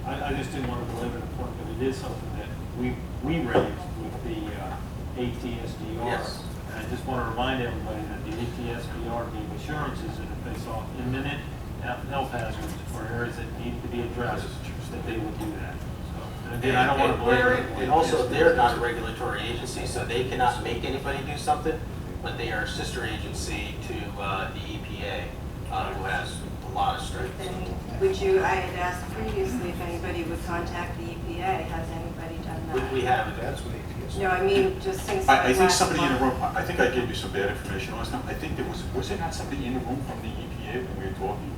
I just didn't want to belabor the point, but it is something that we raised with the ATSDR. Yes. And I just want to remind everybody that the ATSDR gave assurances that if they saw imminent health hazards or areas that needed to be addressed, that they would do that. So, and again, I don't want to belabor the point. And also, they're not a regulatory agency, so they cannot make anybody do something, but they are a sister agency to the EPA, who has a lot of strength. And I had asked previously if anybody would contact the EPA. Has anybody done that? We haven't. That's what ATS. No, I mean, just since. I think last somebody in the month. room, I think I gave you some bad information last time. I think was there not somebody in the room from the EPA when we were talking?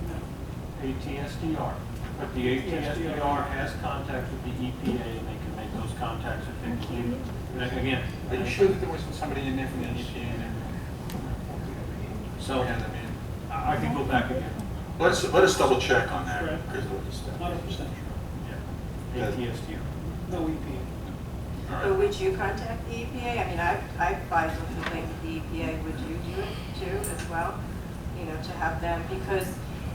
ATSDR. But the ATSDR has contact with the EPA and they can make those contacts if they believe. And again, Are you sure that there wasn't somebody in there from the EPA in there? so I can go back again. Let us double check on that. 'Cause 100% sure. Yeah. ATSDR. No EPA. But would you contact the EPA? I mean, I filed a complaint with the EPA. Would you do it too as well? You know, to have them, because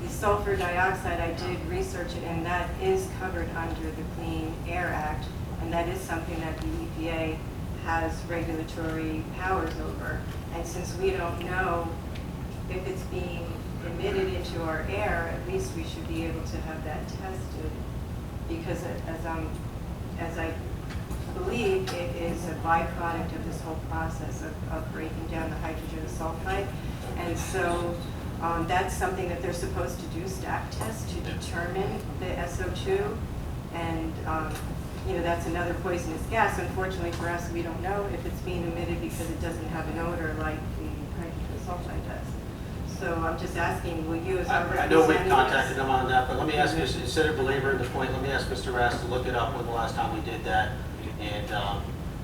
the sulfur dioxide, I did research it, and that is covered under the Clean Air Act, and that is something that the EPA has regulatory powers over. And since we don't know if it's being emitted into our air, at least we should be able to have that tested, because as I believe, it is a byproduct of this whole process of breaking down the hydrogen sulfide. And so that's something that they're supposed to do, stack tests to determine the SO2. And you know, that's another poisonous gas. Unfortunately for us, we don't know if it's being emitted because it doesn't have an odor like the hydrogen sulfide does. So I'm just asking, will you as our I know we've representatives- contacted them on that, but let me ask you, instead of belaboring the point, let me ask Mr. Rass to look it up when the last time we did that.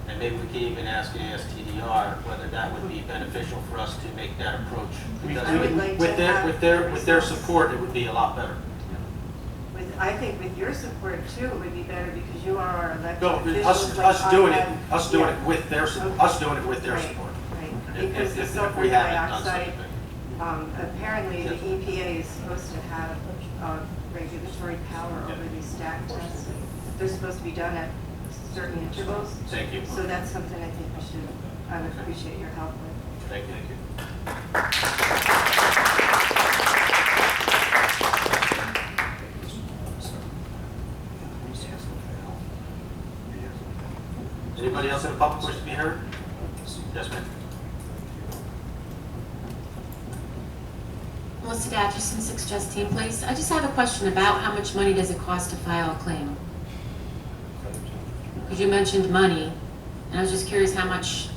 And maybe we could even ask ASTDR whether that would be beneficial for us to make that approach. Because I would like with to have with their support, it would be a lot better. I think with your support too, it would be better because you are our elected No, officials. us doing it, Yeah. with their, Okay. us doing it with their Right, support. Right, If- because the if sulfur we haven't done dioxide, something. apparently the EPA is supposed to have regulatory power over these stack tests. They're supposed to be done at certain intervals. Thank you. So that's something I think we should, I would appreciate your help with. Thank you. Anybody else in the public wish to be heard? Yes, ma'am. Melissa Datcherson, 6 Justine Place. I just have a question about how much money does it cost to file a claim? Because you mentioned money, and I was just curious how much,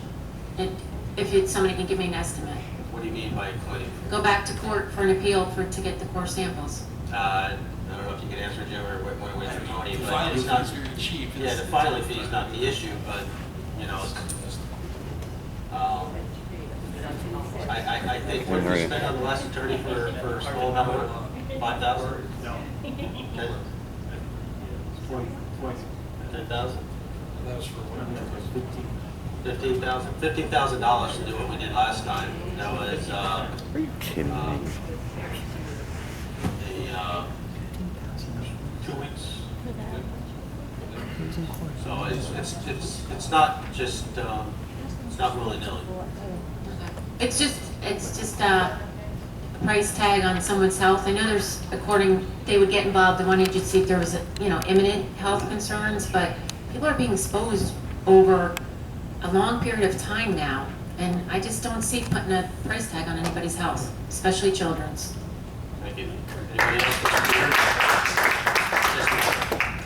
somebody can give me an estimate. What do you mean by claim? Go back to court for an appeal to get the core samples. I don't know if you can answer, Joe, or what away from Tony, The but filing it's not. fees are very cheap. Yeah, the filing fee is not the issue, but, you know, I think what we spent on the last attorney for a small amount of work, 5,000? No. Okay. 20. 10,000? That was for one. 15,000? $15,000 to do what we did last time. That was, Are you kidding me? 2 weeks. So it's not just, it's not willy-nilly. It's just a price tag on someone's health. I know they would get involved, they wanted to see if there was, imminent health concerns, but people are being exposed over a long period of time now, and I just don't see putting a price tag on anybody's health, especially children's. Thank you. Anybody else? Yes, ma'am.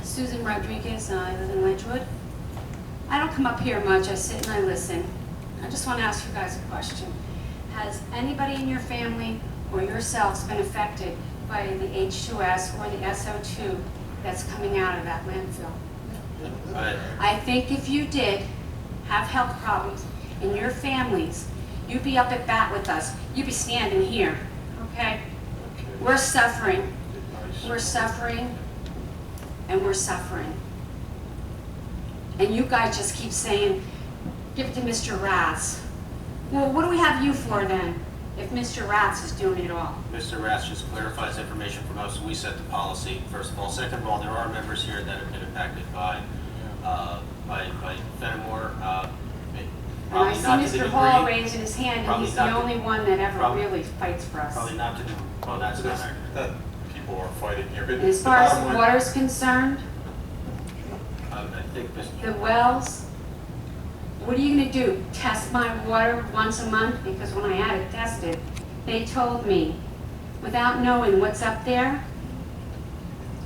Susan Rodriguez, I live in Ledgewood. I don't come up here much, I sit and I listen. I just want to ask you guys a question. Has anybody in your family or yourselves been affected by the H2S or the SO2 that's coming out of that landfill? Right. I think if you did have health problems in your families, you'd be up at bat with us. You'd be standing here, okay? We're suffering. We're suffering. And we're suffering. And you guys just keep saying, give it to Mr. Ratz. Well, what do we have you for then, if Mr. Ratz is doing it all? Mr. Ratz just clarifies information from us. We set the policy, first of all. Second of all, there are members here that have been impacted by Fenimore. And I see Mr. Hall raising his hand, and he's the only one that ever really fights for us. Probably not to do, well, that's not accurate. That people are fighting here. But And as the far as bottom the line- water's concerned, I think the wells, what are you gonna do? Test my water once a month? Because when I had it tested, they told me, without knowing what's up there,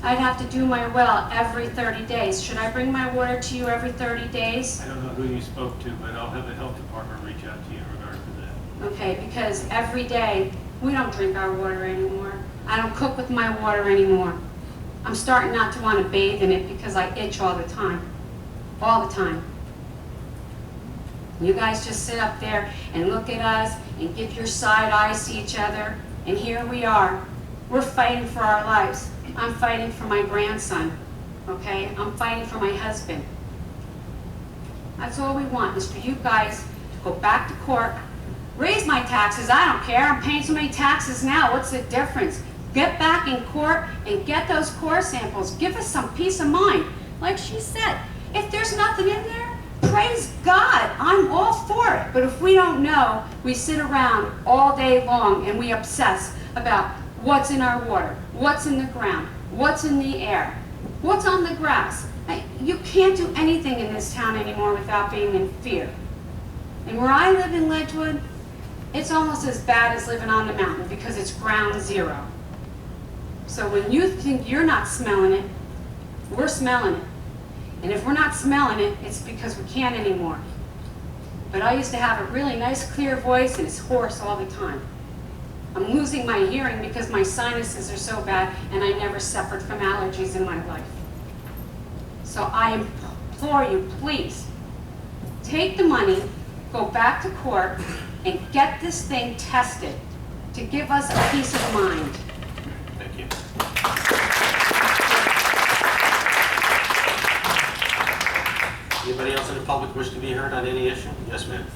I'd have to do my well every 30 days. Should I bring my water to you every 30 days? I don't know who you spoke to, but I'll have the health department reach out to you in regard to that. Okay, because every day, we don't drink our water anymore. I don't cook with my water anymore. I'm starting not to want to bathe in it because I itch all the time. All the time. You guys just sit up there and look at us and give your side eyes to each other. And here we are. We're fighting for our lives. I'm fighting for my grandson, okay? I'm fighting for my husband. That's all we want is for you guys to go back to court, raise my taxes. I don't care. I'm paying so many taxes now. What's the difference? Get back in court and get those core samples. Give us some peace of mind. Like she said, if there's nothing in there, praise God. I'm all for it. But if we don't know, we sit around all day long and we obsess about what's in our water, what's in the ground, what's in the air, what's on the grass. You can't do anything in this town anymore without being in fear. And where I live in Ledgewood, it's almost as bad as living on the mountain because it's ground zero. So when you think you're not smelling it, we're smelling it. And if we're not smelling it, it's because we can't anymore. But I used to have a really nice, clear voice, and it's hoarse all the time. I'm losing my hearing because my sinuses are so bad, and I never suffered from allergies in my life. So I implore you, please, take the money, go back to court, and get this thing tested to give us a peace of mind. Thank you. Anybody else in the public wish to be heard on any issue? Yes, ma'am.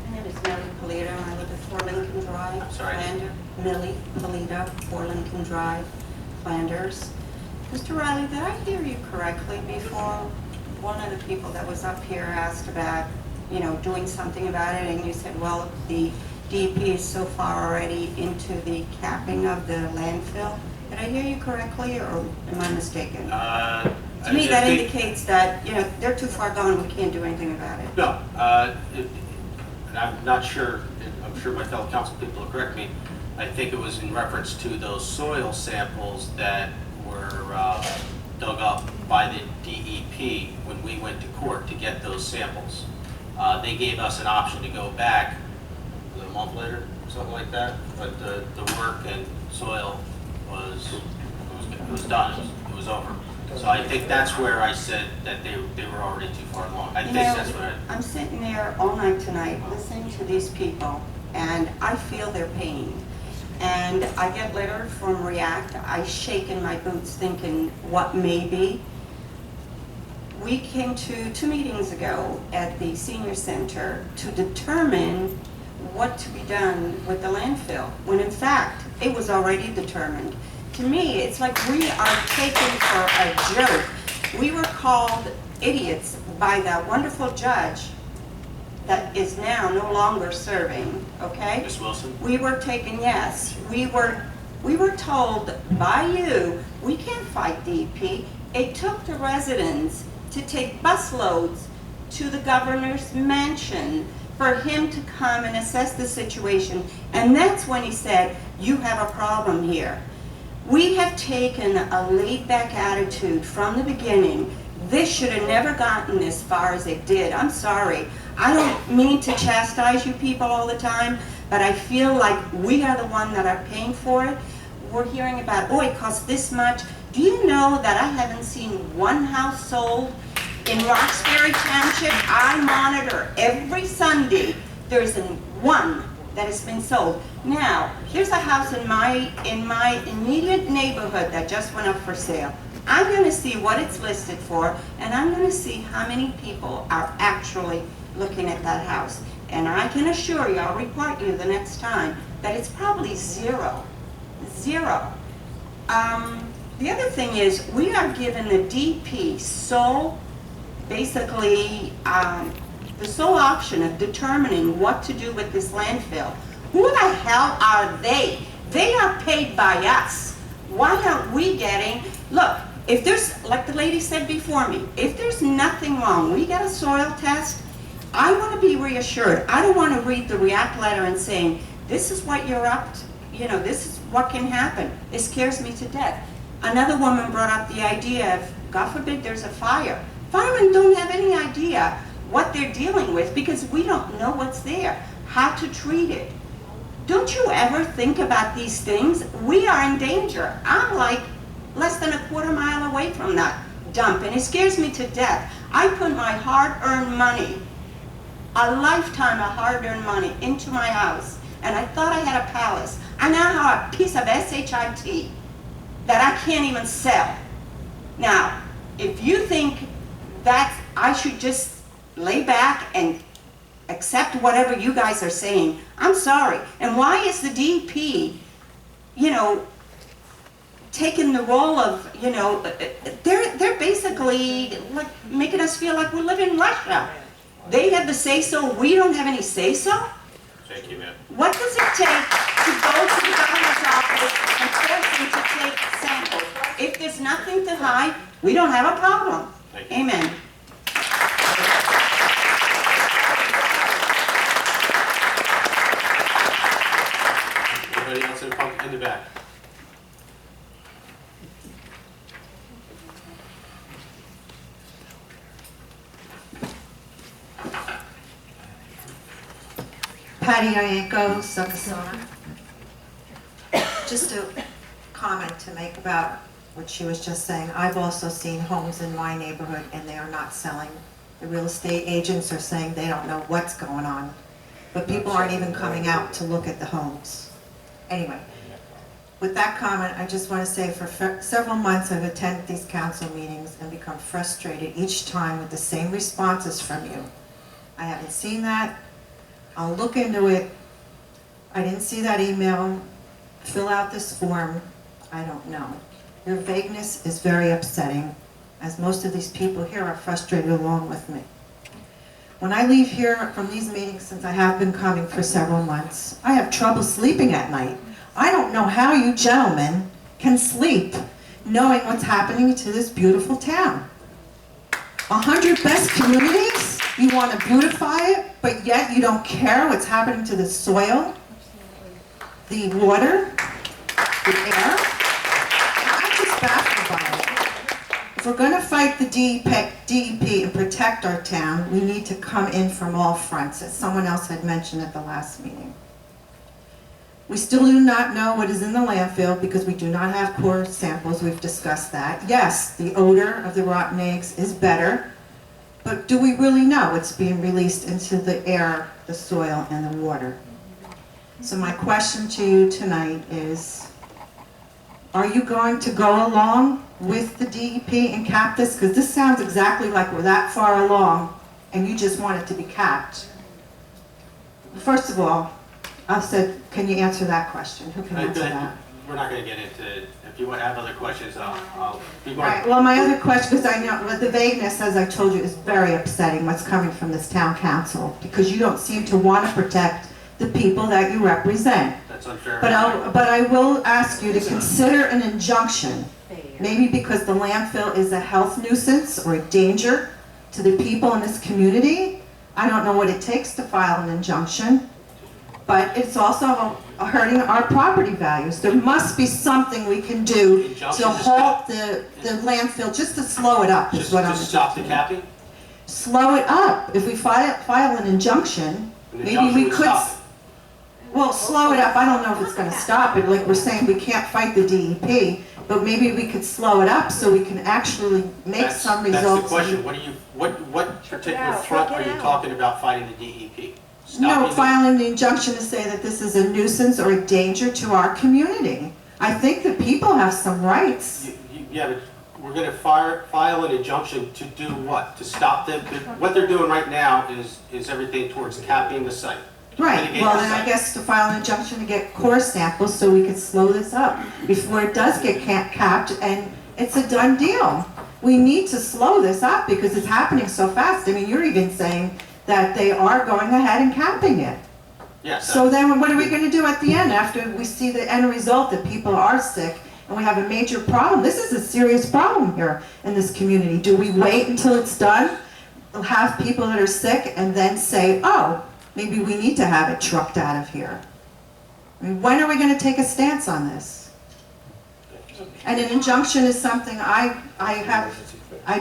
My name is Millie Polito, and I live at 4 Lincoln Drive, I'm sorry. Flanders. Millie Polito, 4 Lincoln Drive, Flanders. Mr. Riley, did I hear you correctly before? One of the people that was up here asked about, doing something about it, and you said, well, the DEP is so far already into the capping of the landfill. Did I hear you correctly, or am I mistaken? To me, that indicates that, they're too far gone, we can't do anything about it. No, and I'm not sure, I'm sure my fellow council people will correct me. I think it was in reference to those soil samples that were dug up by the DEP when we went to court to get those samples. They gave us an option to go back a month later, something like that, but the work and soil was done, it was over. So I think that's where I said that they were already too far along. I think that's what I'm sitting there all night tonight listening to these people, and I feel their pain. And I get letters from React. I shake in my boots thinking, what may be? We came to 2 meetings ago at the senior center to determine what to be done with the landfill, when in fact, it was already determined. To me, it's like we are taken for a joke. We were called idiots by that wonderful judge that is now no longer serving, okay? Ms. Wilson? We were taken, yes. We were told by you, we can't fight DEP. It took the residents to take busloads to the governor's mansion for him to come and assess the situation. And that's when he said, you have a problem here. We have taken a laid-back attitude from the beginning. This should have never gotten as far as it did. I'm sorry. I don't mean to chastise you people all the time, but I feel like we are the one that are paying for it. We're hearing about, oh, it costs this much. Do you know that I haven't seen one house sold in Roxbury Township? I monitor every Sunday. There isn't one that has been sold. Now, here's a house in my immediate neighborhood that just went up for sale. I'm going to see what it's listed for, and I'm going to see how many people are actually looking at that house. And I can assure you, I'll report you the next time, that it's probably zero. Zero. The other thing is, we are given the DP sole, basically, the sole option of determining what to do with this landfill. Who the hell are they? They are paid by us. Why aren't we getting, look, if there's, like the lady said before me, if there's nothing wrong, we get a soil test, I want to be reassured. I don't want to read the React letter and saying, this is what you're up to, this is what can happen. It scares me to death. Another woman brought up the idea of, God forbid there's a fire. Firemen don't have any idea what they're dealing with because we don't know what's there, how to treat it. Don't you ever think about these things? We are in danger. I'm like less than a quarter mile away from that dump, and it scares me to death. I put my hard-earned money a lifetime of hard-earned money into my house, and I thought I had a palace. I now have a piece of SHIT that I can't even sell. Now, if you think that I should just lay back and accept whatever you guys are saying, I'm sorry. And why is the DP, you know, taking the role of, you know, they're basically like making us feel like we live in Russia. They have the say-so, we don't have any say-so? Thank you, ma'am. What does it take to go to the governor's office and force them to take samples? If there's nothing to hide, we don't have a problem. Amen. Anybody else in the back? Patty Ianco, Succassona. Just a comment to make about what she was just saying. I've also seen homes in my neighborhood and they are not selling. The real estate agents are saying they don't know what's going on. But people aren't even coming out to look at the homes. Anyway, with that comment, I just want to say for several months I've attended these council meetings and become frustrated each time with the same responses from you. I haven't seen that. I'll look into it. I didn't see that email. Fill out this form. I don't know. Your vagueness is very upsetting, as most of these people here are frustrated along with me. When I leave here from these meetings, since I have been coming for several months, I have trouble sleeping at night. I don't know how you gentlemen can sleep knowing what's happening to this beautiful town. 100 best communities? You want to beautify it, but yet you don't care what's happening to the soil, the water, the air? I'm just baffled by it. If we're going to fight the DEP and protect our town, we need to come in from all fronts, as someone else had mentioned at the last meeting. We still do not know what is in the landfill because we do not have core samples. We've discussed that. Yes, the odor of the rotten eggs is better, but do we really know what's being released into the air, the soil, and the water? So my question to you tonight is, are you going to go along with the DEP and cap this? Because this sounds exactly like we're that far along and you just want it to be capped. First of all, I said, can you answer that question? Who can answer that? We're not going to get into it. If you want to have other questions, I'll be more. Right, well, my other question, because I know the vagueness, as I told you, is very upsetting what's coming from this town council, because you don't seem to want to protect the people that you represent. That's unfair. But I will ask you to consider an injunction, maybe because the landfill is a health nuisance or a danger to the people in this community. I don't know what it takes to file an injunction, but it's also hurting our property values. There must be something we can do to halt the landfill, just to slow it up, is what I'm Just stop the capping? Slow it up. If we file an injunction, maybe we could. Well, slow it up. I don't know if it's going to stop it. Like we're saying, we can't fight the DEP, but maybe we could slow it up so we can actually make some results. That's the question. What particular front are you talking about fighting the DEP? No, filing the injunction to say that this is a nuisance or a danger to our community. I think that people have some rights. Yeah, but we're going to file an injunction to do what? To stop them? What they're doing right now is everything towards capping the site. Right, well then I guess to file an injunction to get core samples so we can slow this up before it does get capped and it's a done deal. We need to slow this up because it's happening so fast. I mean, you're even saying that they are going ahead and capping it. Yes. So then what are we going to do at the end after we see the end result that people are sick and we have a major problem? This is a serious problem here in this community. Do we wait until it's done, have people that are sick, and then say, oh, maybe we need to have it trucked out of here? I mean, when are we going to take a stance on this? And an injunction is something I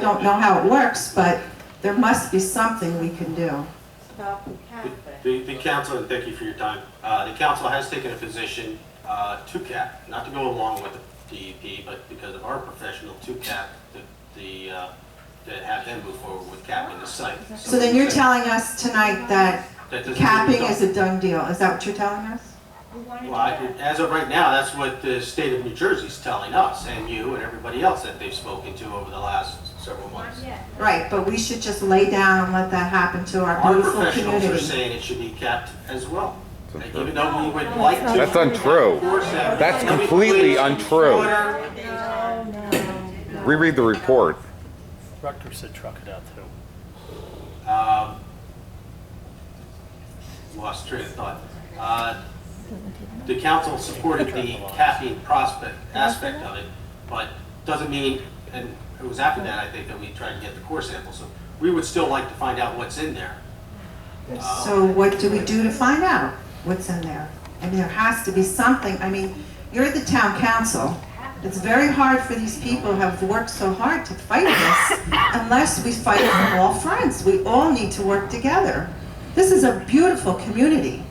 don't know how it works, but there must be something we can do. The council, and thank you for your time, the council has taken a position to cap, not to go along with the DEP, but because of our professional, to cap the to have them move forward with capping the site. So then you're telling us tonight that That doesn't capping mean- is a done deal, is that what you're telling us? Well, as of right now, that's what the state of New Jersey's telling us, and you and everybody else that they've spoken to over the last several months. Right, but we should just lay down and let that happen to our Our beautiful professionals are community. saying it should be capped as well. Even though we would like to. That's untrue. That's completely untrue. Reread the report. Rutgers said truck it out too. Lost train of thought. The council supported the capping prospect aspect of it, but doesn't mean, and it was after that, I think, that we tried to get the core sample. So we would still like to find out what's in there. So what do we do to find out what's in there? I mean, there has to be something. I mean, you're the town council. It's very hard for these people who have worked so hard to fight this unless we fight from all fronts. We all need to work together. This is a beautiful community.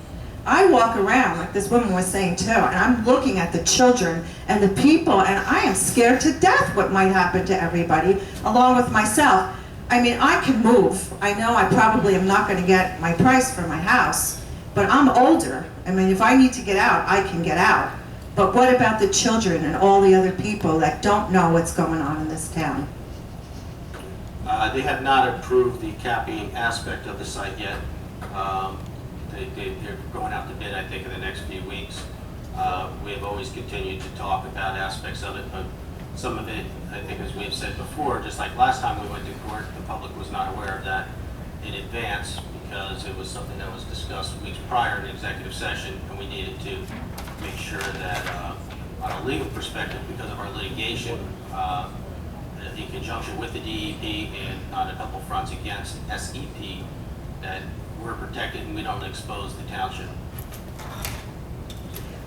I walk around, like this woman was saying too, and I'm looking at the children and the people, and I am scared to death what might happen to everybody, along with myself. I mean, I can move. I know I probably am not going to get my price for my house, but I'm older. I mean, if I need to get out, I can get out. But what about the children and all the other people that don't know what's going on in this town? They have not approved the capping aspect of the site yet. They're going out to bid, I think, in the next few weeks. We have always continued to talk about aspects of it, but some of it, I think, as we've said before, just like last time we went to court, the public was not aware of that in advance because it was something that was discussed weeks prior in executive session, and we needed to make sure that, on a legal perspective, because of our litigation, in conjunction with the DEP and on a couple fronts against SEP, that we're protected and we don't expose the township.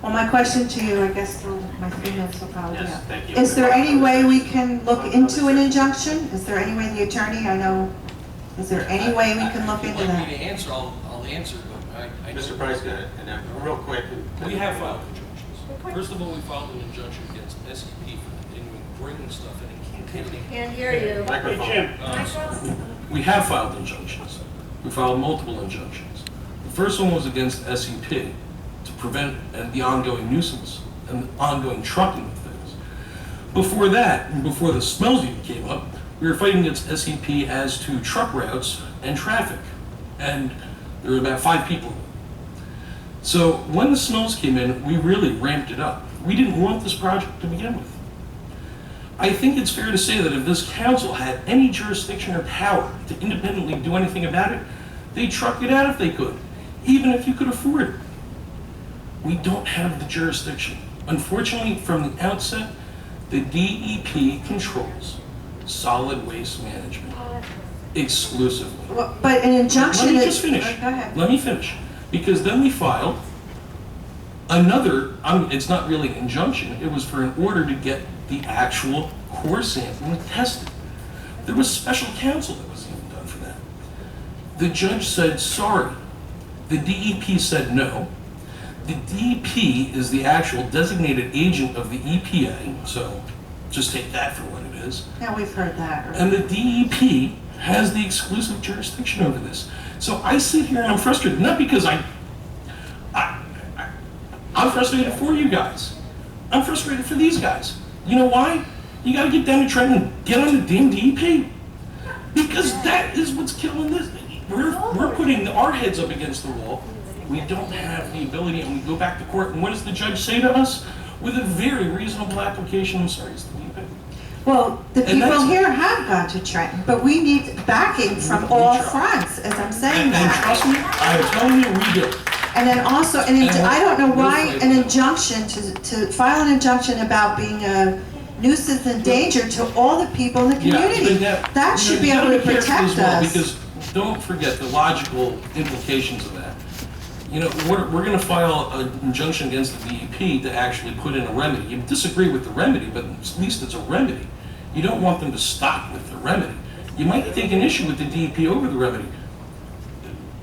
Well, my question to you, I guess my 3 minutes will probably be Yes, up. thank you. Is there any way we can look into an injunction? Is there any way the attorney, I know, is there any way we can look into If you'd like me that? to answer, I'll answer, but I. Mr. Price, go ahead, and then real quick. We have filed injunctions. First of all, we filed an injunction against SEP for continuing bringing stuff in and containing. Can't hear you. Microphone. We have filed injunctions. We filed multiple injunctions. The first one was against SEP to prevent the ongoing nuisance and the ongoing trucking of things. Before that, and before the smells even came up, we were fighting against SEP as to truck routes and traffic. And there were about 5 people. So when the smells came in, we really ramped it up. We didn't want this project to begin with. I think it's fair to say that if this council had any jurisdiction or power to independently do anything about it, they'd truck it out if they could, even if you could afford it. We don't have the jurisdiction. Unfortunately, from the outset, the DEP controls solid waste management exclusively. Well, but an injunction Let me is... just finish. Go ahead. Let me finish. Because then we filed another, it's not really an injunction, it was for an order to get the actual core sample tested. There was special counsel that was even done for that. The judge said, sorry. The DEP said no. The DEP is the actual designated agent of the EPA, so just take that for what it is. Yeah, we've heard that. And the DEP has the exclusive jurisdiction over this. So I sit here and I'm frustrated, not because I'm frustrated for you guys. I'm frustrated for these guys. You know why? You gotta get down to Trenton and get on the damn DEP. Because that is what's killing this. We're putting our heads up against the wall. We don't have the ability, and we go back to court, and what does the judge say to us? With a very reasonable application, I'm sorry, it's the DEP. Well, the And people that's- here have gone to Trenton, but we need backing from all fronts, as I'm saying And that. trust me, I'm telling you, we do. And then also, I don't know why an injunction, to file an injunction about being a nuisance and danger to all the people in the community. That should be able to protect us. Because don't forget the logical implications of that. You know, we're going to file an injunction against the DEP to actually put in a remedy. You disagree with the remedy, but at least it's a remedy. You don't want them to stop with the remedy. You might take an issue with the DEP over the remedy.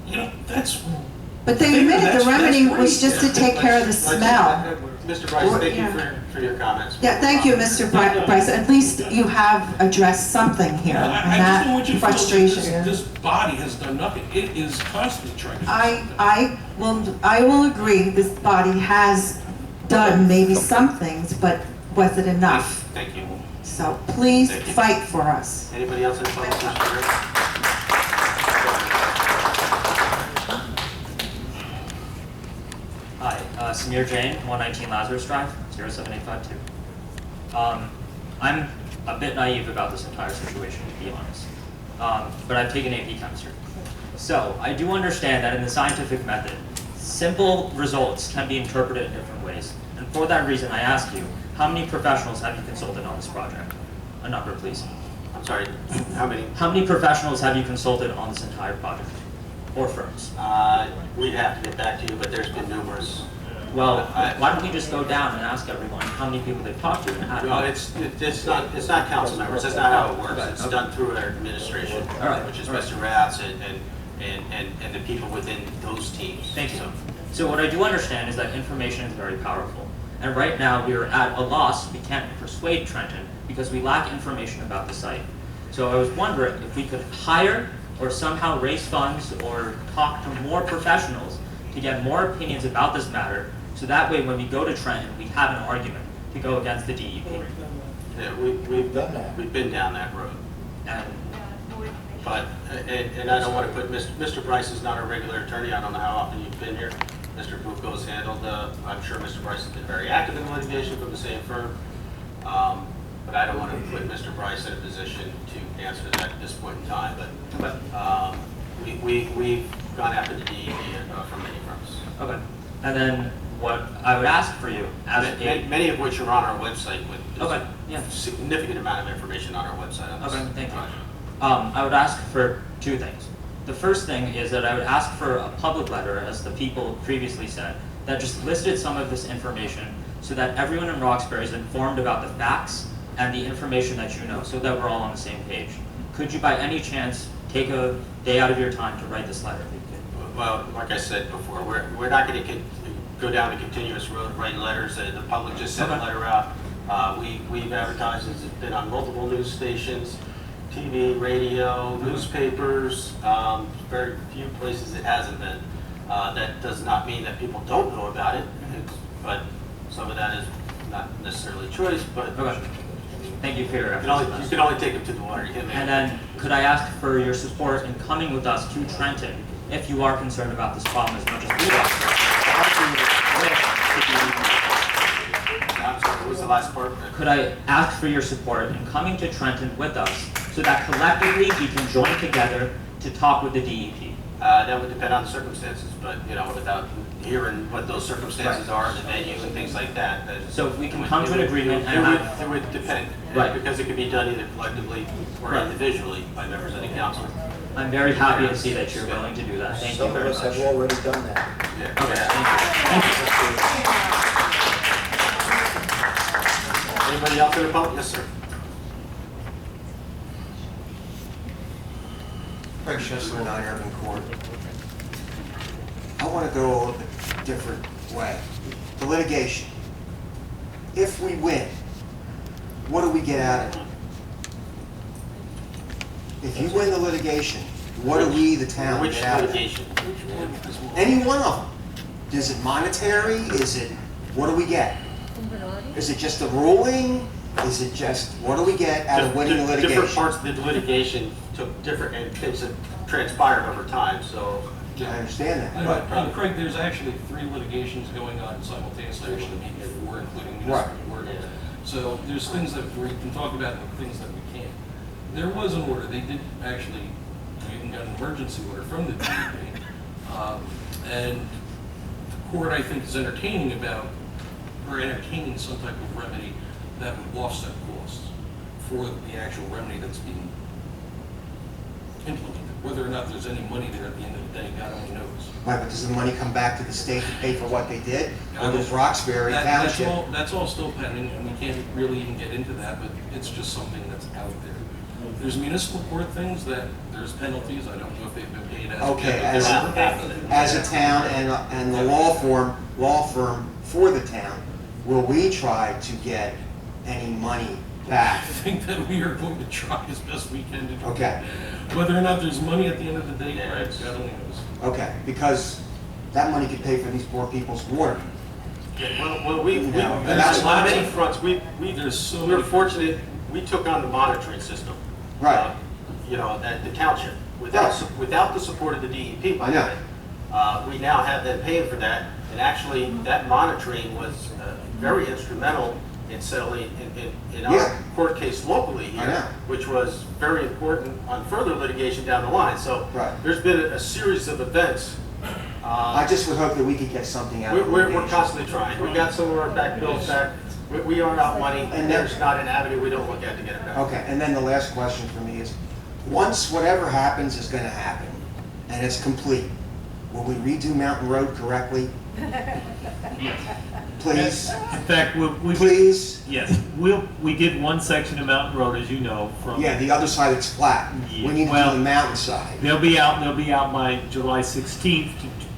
You know, that's... But they admitted the remedy was just to take care of the smell. Mr. Bryce, thank you for your comments. Yeah, thank you, Mr. Bryce. At least you have addressed something here, and I just don't want you that to feel that frustration. this body has done nothing. It is constantly trying to. I will agree, this body has done maybe some things, but was it enough? Thank you. So please Thank you. fight for us. Anybody else in the public? Mr. Rick? Hi, Samir Jain, 119 Lazarus Drive, 07852. I'm a bit naive about this entire situation, to be honest, but I've taken AP Chemistry. So, I do understand that in the scientific method, simple results can be interpreted in different ways. And for that reason, I ask you, how many professionals have you consulted on this project? A number, please. I'm sorry, how many? How many professionals have you consulted on this entire project? Or firms? We'd have to get back to you, but there's been numerous. Well, why don't we just go down and ask everyone how many people they've talked to and add Well, up? it's not council members, that's not how it works. It's done through our administration, which is Mr. Rats and the people within those teams. Thank you. So what I do understand is that information is very powerful. And right now we are at a loss. We can't persuade Trenton because we lack information about the site. So I was wondering if we could hire or somehow raise funds or talk to more professionals to get more opinions about this matter, so that way when we go to Trenton, we have an argument to go against the DEP. Yeah, we've done that. We've been down that road. But I don't want to put, Mr. Bryce is not a regular attorney. I don't know how often you've been here. Mr. Bucco's handled, I'm sure Mr. Bryce has been very active in litigation from the same firm. But I don't want to put Mr. Bryce in a position to answer that at this point in time. But we've gone after the DEP from many firms. Okay. And then what I would ask for you, as many of which are on our website with yeah. significant amount of information on our website on this. Okay, thank you. I would ask for two things. The first thing is that I would ask for a public letter, as the people previously said, that just listed some of this information so that everyone in Roxbury is informed about the facts and the information that you know, so that we're all on the same page. Could you by any chance take a day out of your time to write this letter? If you could? Well, like I said before, we're not going to go down a continuous road of writing letters. The public just sent a letter out. We've advertised, it's been on multiple news stations, TV, radio, newspapers, very few places it hasn't been. That does not mean that people don't know about it, but some of that is not necessarily choice, but thank you for your efforts. You can only take them to the water. And then, could I ask for your support in coming with us to Trenton if you are concerned about this problem as much as we are? I'm sorry, what was the last part? Could I ask for your support in coming to Trenton with us so that collectively we can join together to talk with the DEP? That would depend on the circumstances, but without hearing what those circumstances are, the venue and things like that. So if we can come to an agreement it would depend, Right. Because it could be done either collectively or individually by members of the council. I'm very happy to see that you're willing to do that. Thank you very much. Some of us have already done that. Yeah. Okay, thank you. Anybody else in the public? Yes, sir. Craig Schissler, 9 Urban Court. I want to go a little bit different way. The litigation. If we win, what do we get out of it? If you win the litigation, what do we, the town, Which get out of it? litigation? Any one of them. Is it monetary? Is it, what do we get? Is it just a ruling? Is it just, what do we get out of winning the litigation? Different parts of the litigation took different, and things have transpired over time, so. I understand that. Craig, there's actually 3 litigations going on simultaneously, actually maybe 4, including municipal court. So there's things that we can talk about and things that we can't. There was an order, they did actually, we even got an emergency order from the DEP. And the court, I think, is entertaining some type of remedy that would offset costs for the actual remedy that's being implemented. Whether or not there's any money there at the end of the day, God only knows. Right, but does the money come back to the state to pay for what they did? Or does Roxbury Township? That's all still pending, and we can't really even get into that, but it's just something that's out there. There's municipal court things that there's penalties. I don't know if they've been paid as of Okay, yet, as a town and the law firm for the town, will we try to get any money back? I think that we are going to try as best we can to do. Okay, Whether or not there's money at the end of the day, Greg, God only knows. okay, because that money could pay for these poor people's water. Well, we, Yeah, there's that's a lot what- many fronts, There's so we were many. fortunate, we took on the monitoring system. Right. You know, at the township, without, Right. without the support of the DEP, by the I way. We now have them paying for that, and actually, that monitoring was very instrumental in settling, in Yeah. our court case locally I here, know. which was very important on further litigation down the line. So, Right. there's been a series of events. I just would hope that we could get something out of We're litigation. constantly trying. We got some of our back bills back. We are out money, And and there's not an avenue we don't look at to get it back. Okay, and then the last question for me is, once whatever happens is gonna happen, and it's complete, will we redo Mountain Road correctly? Please, In fact, we please? yes, we did one section of Mountain Road, as you know, from. Yeah, the other side that's flat. Yeah, We need to well- do the mountainside. They'll be out by July 16th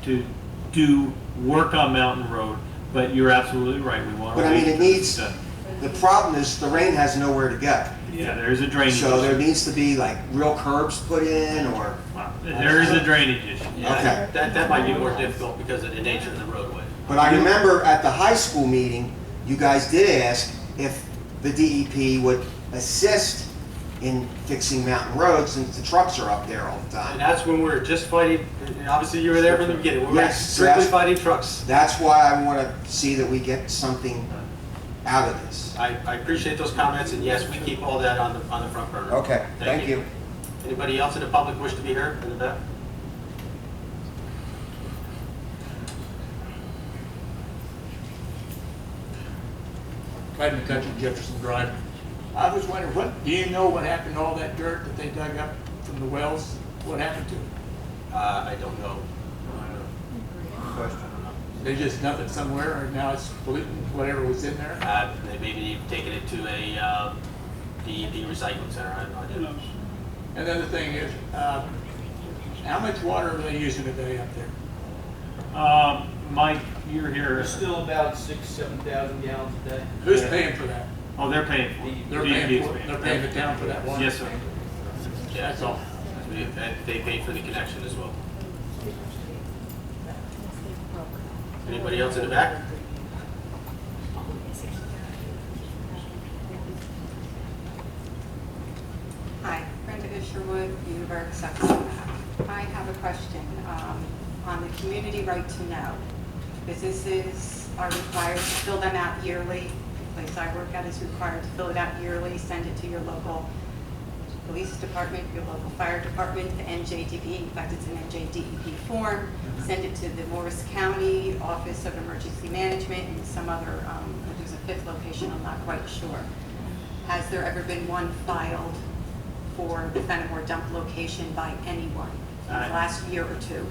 to do work on Mountain Road, but you're absolutely right, we want to. But I mean, it needs, the problem is the rain has nowhere to go. Yeah, there is a drainage So there issue. needs to be like real curbs put in, or, There is a drainage issue. Yeah, Okay. that might be more difficult because of the nature of the roadway. but I remember at the high school meeting, you guys did ask if the DEP would assist in fixing Mountain Road since the trucks are up there all the And time. that's when we're just fighting, and obviously you were there from the beginning, we were Yes, strictly that's- fighting trucks. That's why I want to see that we get something out of this. I appreciate those comments, and yes, we keep all that on the front burner. Okay, thank you. Anybody else in the public wish to be heard in the back? Clyde McCutcheon, Jefferson Drive. I was wondering, do you know what happened to all that dirt that they dug up from the wells? What happened to it? I don't know. They just dumped it somewhere, or now it's polluting whatever was in there? They maybe you've taken it to a DEP recycling center, I don't know. And the other thing is, how much water are they using a day up there? Mike, you're here. Still about 6,000-7,000 gallons a day. Who's paying for that? Oh, they're paying for it. They're DEP paying is for it, they're paying the town for that water? Yes, sir. Yeah, That's all. They paid for the connection as well. Anybody else in the back? Hi, Brenda Isherwood, Uniberg, Saxon. I have a question on the community right to know. Businesses are required to fill them out yearly. The place I work at is required to fill it out yearly, send it to your local police department, your local fire department, the NJDP, in fact, it's an NJDEP form. Send it to the Morris County Office of Emergency Management and some other, there's a fifth location, I'm not quite sure. Has there ever been one filed for the Fenimore dump location by anyone in the last year or two?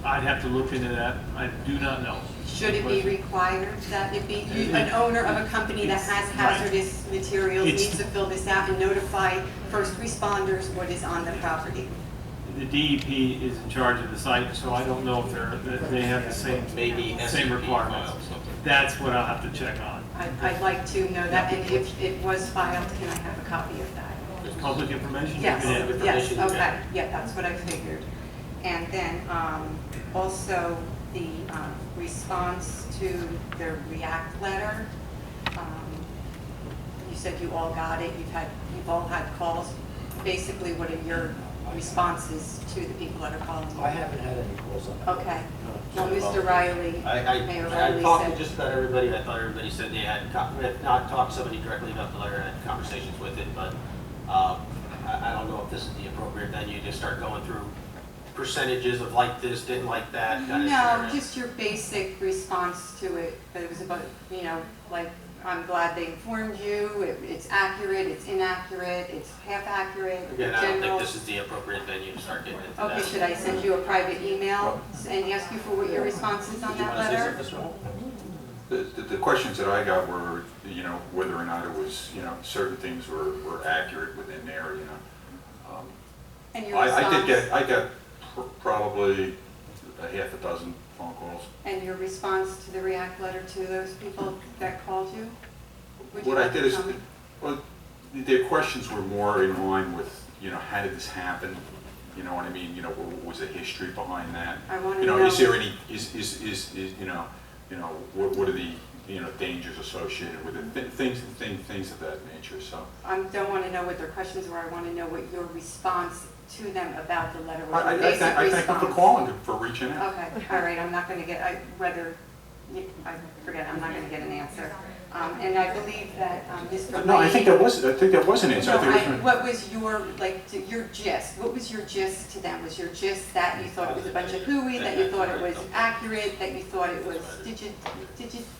I'd have to look into that. I do not know. Should it be required that it be, an owner of a company that has hazardous materials It's- needs to fill this out and notify first responders what is on the property? The DEP is in charge of the site, so I don't know if they have the same, Maybe same SCP requirements. file or something. That's what I'll have to check on. I'd like to know that, and if it was filed, can I have a copy of that? There's public information. you Yes, can have. yes, information you okay, get. yeah, that's what I figured. And then, also the response to the React letter. You said you all got it, you've all had calls. Basically, what are your responses to the people that are calling you? I haven't had any calls on that. Okay, well, Mr. Riley, Mayor I Riley talked to said, just about everybody. I thought everybody said they had, if not talked to somebody directly about the letter, had conversations with it, but I don't know if this is the appropriate venue to start going through percentages of like this, didn't like that kind of no, scenario. just your basic response to it, that it was about, you know, like, I'm glad they informed you, it's accurate, it's inaccurate, it's half accurate, Again, I don't general. think this is the appropriate venue to start getting into that. Okay, should I send you a private email and ask you for what your response is on Do you that want to say letter? something, Mr. The questions that I got were, you know, whether or not it was, you know, certain things were accurate within there, you know. And your I response? got probably a half a dozen phone calls. And your response to the React letter to those people that called you? Would you What I like to did is, comment? well, their questions were more in line with, how did this happen? You know what I mean? What was the history behind that? I want to You know, know. is there any, what are the, dangers associated with it? Things of that nature, so. I don't want to know what their questions were, I want to know what your response to them about the letter was. I your basic thank them for response. calling, for reaching out. Okay, all right, I'm not going to get, I forget, I'm not going to get an answer. And I believe that Mr. Lane. No, I think that was an answer. No, I think it was. what was your gist? What was your gist to them? Was your gist that you thought it was a bunch of hooey, that you thought it was accurate, that you thought it was, did you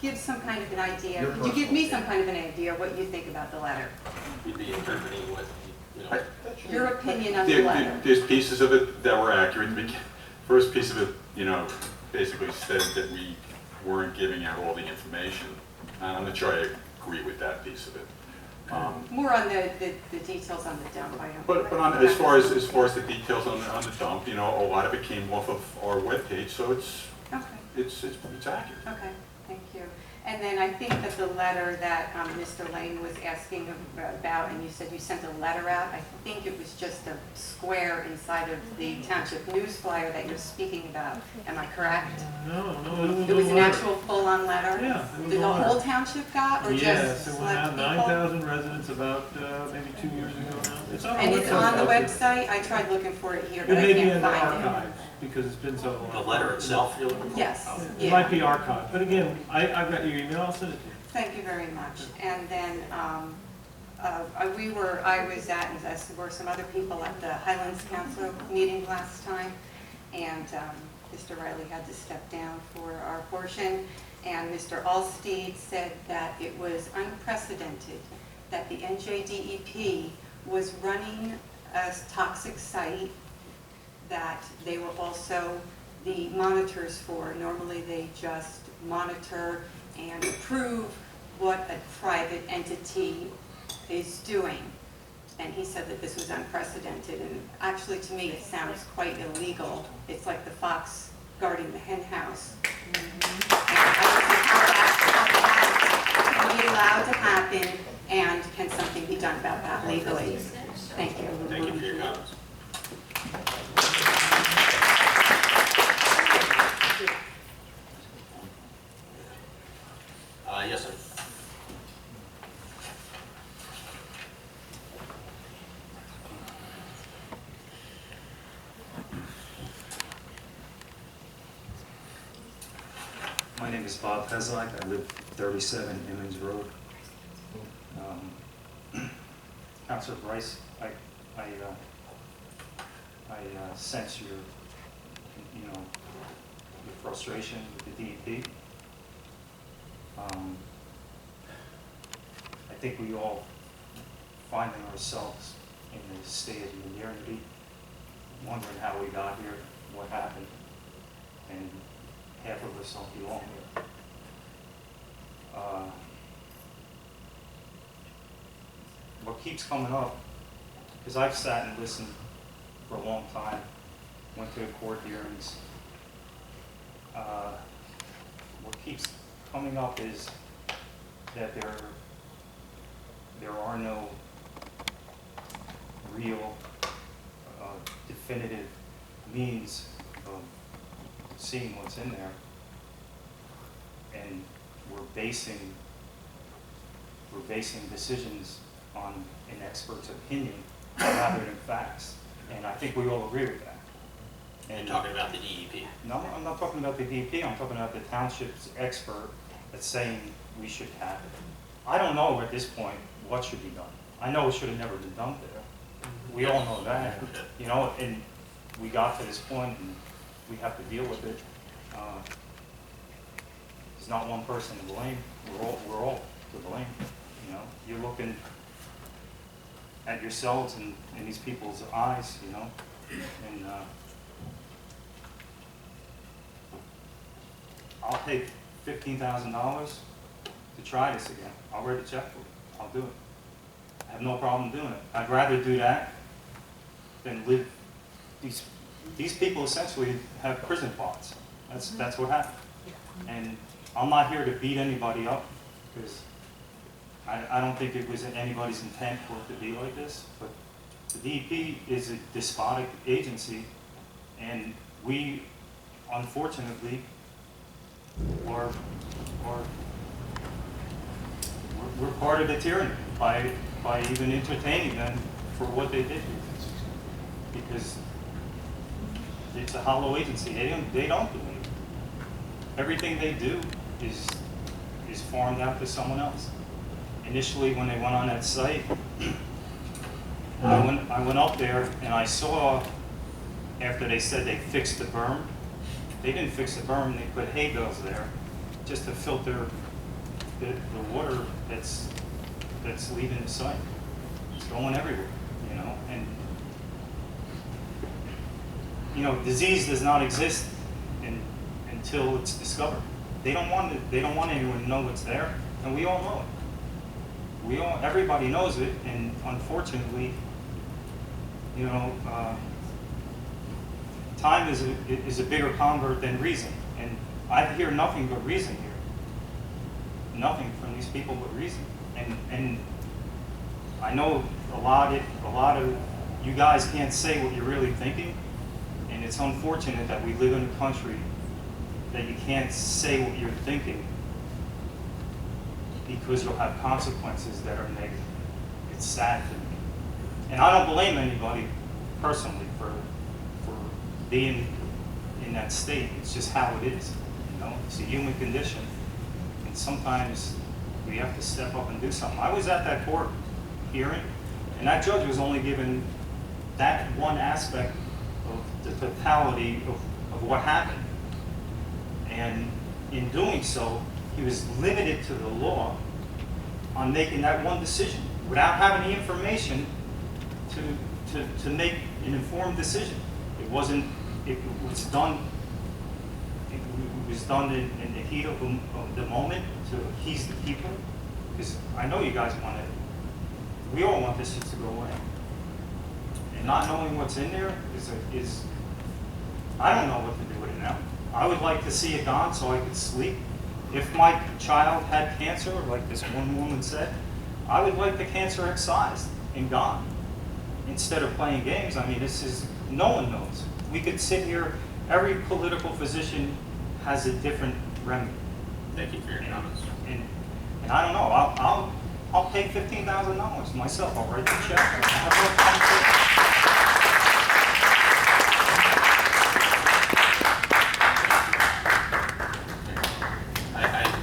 give some kind of an idea? Did you give me some kind of an idea what you think about the letter? You'd be interpreting what, Your opinion on the letter? There's pieces of it that were accurate. The first piece of it, basically said that we weren't giving out all the information. I'm not sure I agree with that piece of it. More on the details on the dump. But as far as the details on the dump, a lot of it came off of our webpage, so it's accurate. Okay, thank you. And then I think that the letter that Mr. Lane was asking about, and you said you sent a letter out, I think it was just a square inside of the Township news flyer that you're speaking about. Am I correct? No, It was an actual full-on letter? Yeah, it was Did a the letter. whole township got, or Yes, just it went select out, people? 9,000 residents about maybe 2 years ago now. It's on our And it's on the website. website? I tried looking for it here, It but I may be can't in the find it. archives, because it's been so long. the letter itself you're looking for? Yes, It yeah. might be archived, but again, I've got your email, I'll send it to you. Thank you very much. And then I was at, and as were some other people at the Highlands Council meeting last time, and Mr. Riley had to step down for our portion, and Mr. Alsteed said that it was unprecedented that the NJDEP was running a toxic site that they were also the monitors for. Normally they just monitor and approve what a private entity is doing. And he said that this was unprecedented, and actually to me it sounds quite illegal. It's like the fox guarding the hen house. And I don't know how that can be allowed to happen, and can something be done about that legally? Thank you. Thank you for your comments. Yes, sir. My name is Bob Peslak. I live 37 Emmons Road. Councilor Bryce, I sense your frustration with the DEP. I think we all finding ourselves in a state of uncertainty, wondering how we got here, what happened, and half of us don't belong here. What keeps coming up, because I've sat and listened for a long time, went to the court hearings. What keeps coming up is that there are no real definitive means of seeing what's in there, and we're basing decisions on an expert's opinion rather than facts, and I think we all agree with that. And you're talking about the DEP? No, I'm not talking about the DEP. I'm talking about the township's expert that's saying we should have it. I don't know at this point what should be done. I know it should have never been done there. We all know that, and we got to this point and we have to deal with it. There's not one person to blame. We're all to blame. You're looking at yourselves and in these people's eyes, and I'll pay $15,000 to try this again. I'll write a check for it. I'll do it. I have no problem doing it. I'd rather do that than live. These people essentially have prison plots. That's what happened. And I'm not here to beat anybody up, because I don't think it was in anybody's intent for it to be like this, but the DEP is a despotic agency, and we, unfortunately, we're part of the tyranny by even entertaining them for what they did, because it's a hollow agency. They don't do it. Everything they do is farmed out to someone else. Initially, when they went on that site, I went up there and I saw, after they said they fixed the berm, they didn't fix the berm, they put hay bales there just to filter the water that's leaving the site. It's going everywhere, you know, and you know, disease does not exist until it's discovered. They don't want anyone to know what's there, and we all know it. Everybody knows it, and unfortunately, you know, time is a bigger convert than reason, and I hear nothing but reason here. Nothing from these people but reason, and I know a lot of you guys can't say what you're really thinking, and it's unfortunate that we live in a country that you can't say what you're thinking, because you'll have consequences that are negative. It's sad to me. And I don't blame anybody personally for being in that state. It's just how it is. You know, it's a human condition. And sometimes we have to step up and do something. I was at that court hearing, and that judge was only given that one aspect of the totality of what happened. And in doing so, he was limited to the law on making that one decision without having the information to make an informed decision. It was done in the heat of the moment to appease the people, because I know you guys want it. We all want this shit to go away. And not knowing what's in there is I don't know what to do with it now. I would like to see it gone so I could sleep. If my child had cancer, like this one woman said, I would like the cancer excised and gone. Instead of playing games, I mean, no one knows. We could sit here, every political position has a different remedy. Thank you for your comments. And I don't know, I'll pay $15,000 myself, I'll write the check.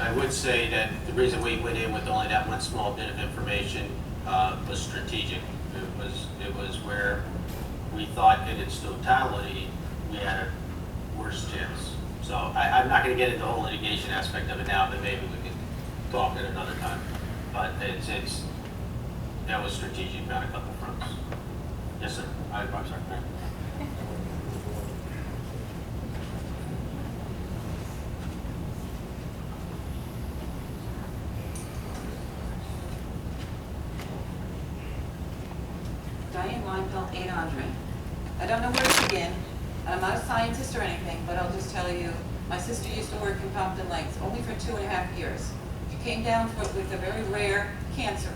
I would say that the reason we went in with only that one small bit of information was strategic. It was where we thought in its totality we had a worse chance. So I'm not going to get into the whole litigation aspect of it now, but maybe we can talk at another time. But that was strategic on a couple fronts. Yes, sir. I'm sorry. Diane Weinfeld, 800. I don't know where to begin, and I'm not a scientist or anything, but I'll just tell you, my sister used to work in Compton Lakes, only for 2.5 years. She came down with a very rare cancer.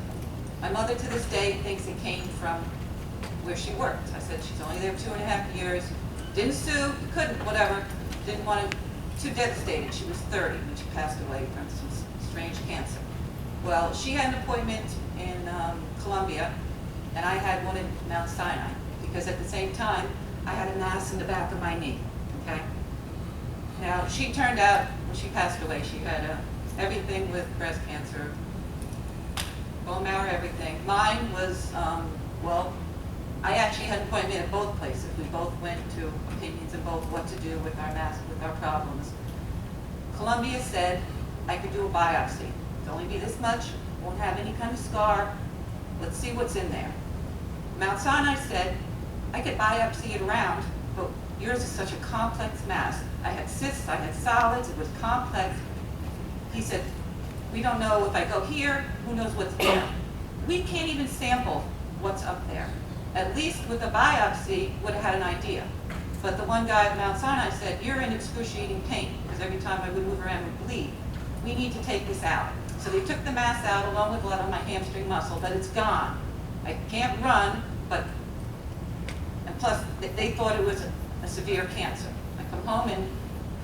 My mother to this day thinks it came from where she worked. I said she's only there 2.5 years, didn't sue, couldn't, whatever, didn't want to, too devastated. She was 30 when she passed away from some strange cancer. Well, she had an appointment in Columbia, and I had one in Mount Sinai, because at the same time, I had a mass in the back of my knee, okay? Now, she turned out, when she passed away, she had everything with breast cancer, bone marrow, everything. Mine was, well, I actually had an appointment at both places. We both went to opinions of both what to do with our mass, with our problems. Columbia said I could do a biopsy. It'll only be this much, won't have any kind of scar. Let's see what's in there. Mount Sinai said, I could biopsy it around, but yours is such a complex mass. I had cysts, I had solids, it was complex. He said, we don't know if I go here, who knows what's there. We can't even sample what's up there. At least with a biopsy, would have had an idea. But the one guy at Mount Sinai said, you're in excruciating pain, because every time I would move around, I would bleed. We need to take this out. So they took the mass out along with blood on my hamstring muscle, but it's gone. I can't run, but, and plus, they thought it was a severe cancer. I come home and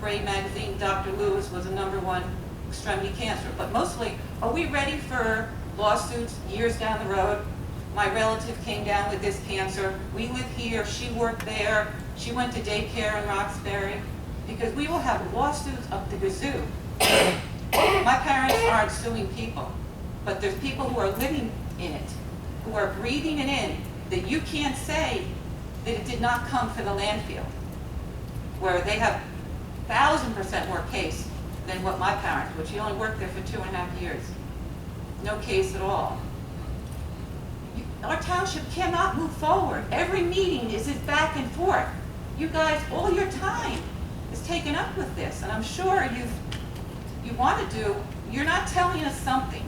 Parade magazine, Dr. Lewis was a #1 extremity cancer. But mostly, are we ready for lawsuits years down the road? My relative came down with this cancer. We live here, she worked there, she went to daycare in Roxbury. Because we will have lawsuits up the gazoo. My parents aren't suing people, but there's people who are living in it, who are breathing it in, that you can't say that it did not come from the landfill, where they have 1,000% more case than what my parents, which he only worked there for 2.5 years. No case at all. Our township cannot move forward. Every meeting is back and forth. You guys, all your time is taken up with this, and I'm sure you want to do, you're not telling us something.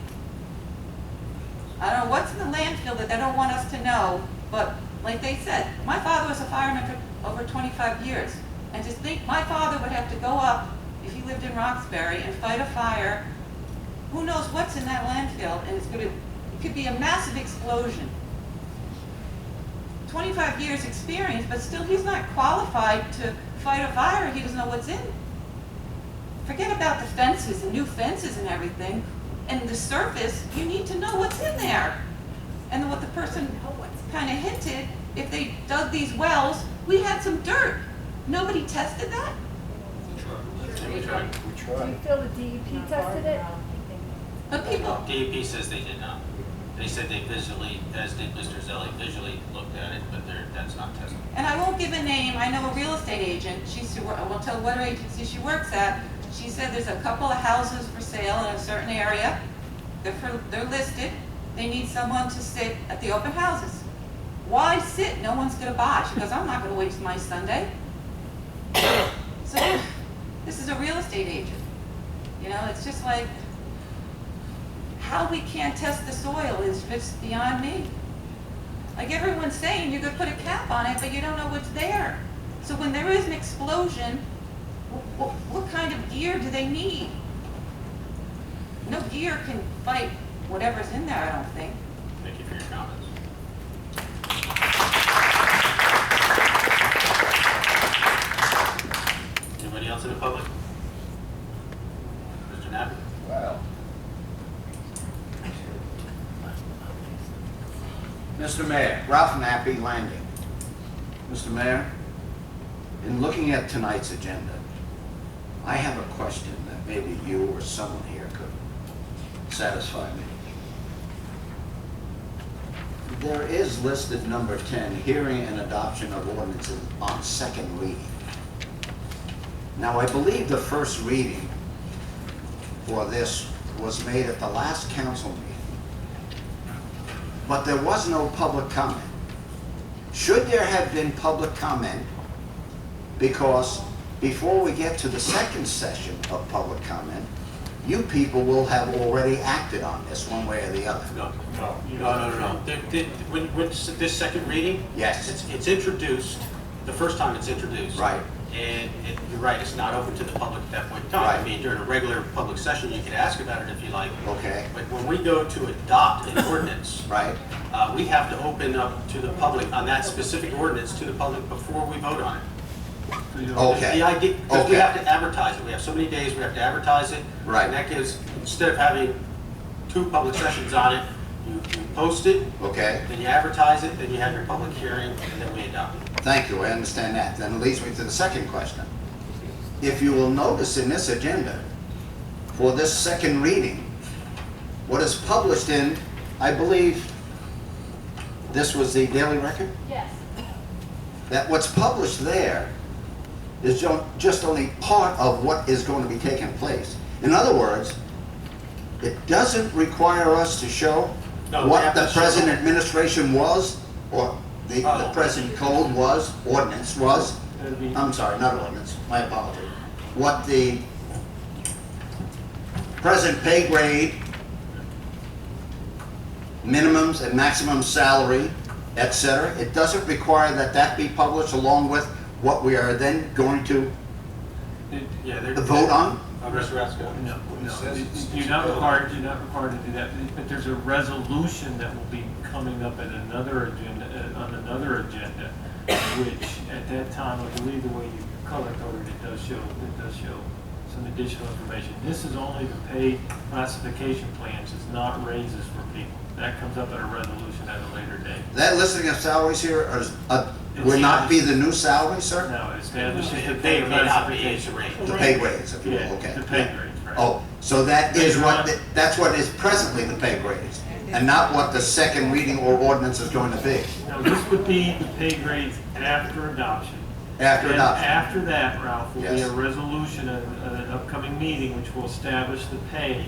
I don't know what's in the landfill that they don't want us to know, but like they said, my father was a fireman for over 25 years. And to think my father would have to go up, if he lived in Roxbury, and fight a fire, who knows what's in that landfill, and it could be a massive explosion. 25 years experience, but still he's not qualified to fight a fire. He doesn't know what's in. Forget about the fences and new fences and everything. And the surface, you need to know what's in there. And what the person kind of hinted, if they dug these wells, we had some dirt. Nobody tested that? We tried. Do you feel the DEP tested it? But people, DEP says they did not. They said they visually, as did Mr. Zelli, visually looked at it, but that's not tested. and I won't give a name, I know a real estate agent, I won't tell what agency she works at. She said there's a couple of houses for sale in a certain area. They're listed. They need someone to sit at the open houses. Why sit? No one's gonna buy. She goes, I'm not gonna waste my Sunday. So this is a real estate agent. You know, it's just like, how we can't test the soil is just beyond me. Like everyone's saying, you could put a cap on it, but you don't know what's there. So when there is an explosion, what kind of gear do they need? No gear can fight whatever's in there, I don't think. Thank you for your comments. Anybody else in the public? Mr. Knapp? Wow. Mr. Mayor, Ralph Nappy, Landing. Mr. Mayor, in looking at tonight's agenda, I have a question that maybe you or someone here could satisfy me. There is listed number 10, hearing and adoption of ordinances on second reading. Now, I believe the first reading for this was made at the last council meeting, but there was no public comment. Should there have been public comment? Because before we get to the second session of public comment, you people will have already acted on this one way or the other. No. When this second reading? Yes. It's introduced, the first time it's introduced. Right. And you're right, it's not open to the public at that point in time. Right. I mean, during a regular public session, you can ask about it if you like. Okay. But when we go to adopt an ordinance, Right. We have to open up to the public on that specific ordinance to the public before we vote on it. Okay. The idea, because we Okay. have to advertise it. We have so many days, we have to advertise it. Right. And that gives, instead of having 2 public sessions on it, you post it. Okay. Then you advertise it, then you have your public hearing, and then we adopt it. Thank you, I understand that. Then it leads me to the second question. If you will notice in this agenda, for this second reading, what is published in, I believe, this was the Daily Record? Yes. That what's published there is just only part of what is going to be taking place. In other words, it doesn't require us to show No, we what have the to show- present administration was, or the present code was, ordinance was. I'm sorry, not ordinance, my apology. What the present pay grade, minimums and maximum salary, etc. It doesn't require that that be published along with what we are then going to Yeah, they're. vote on? Mr. Rasko? No, you're not required to do that, but there's a resolution that will be coming up at another agenda, on another agenda, which at that time, I believe the way you color coded it does show some additional information. This is only the pay classification plans, it's not raises for people. That comes up at a resolution at a later date. That listing of salaries here would not be the new salary, sir? No, it establishes the They pay may not be classification. age The pay grades, if you will, Yeah, okay. the pay grades, right. Oh, so that is that's what is presently the pay grades, and not what the second reading or ordinance is going to be. Now, this would be the pay grades after adoption. After Then adoption. after that, Ralph, will be Yes. a resolution at an upcoming meeting which will establish the pay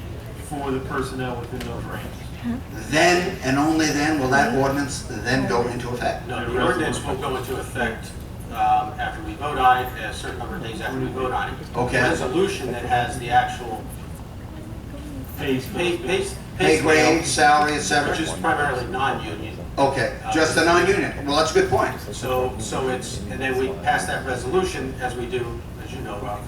for the personnel within those ranges. Then, and only then, will that ordinance then go into effect? No, the ordinance will go into effect after we vote on it, a certain number of days after we vote on it. Okay. The resolution that has the actual Pay Pay grade, salary, et cetera? which is primarily non-union. Okay, just the non-union. Well, that's a good point. So it's, and then we pass that resolution as we do, as you know, Ralph,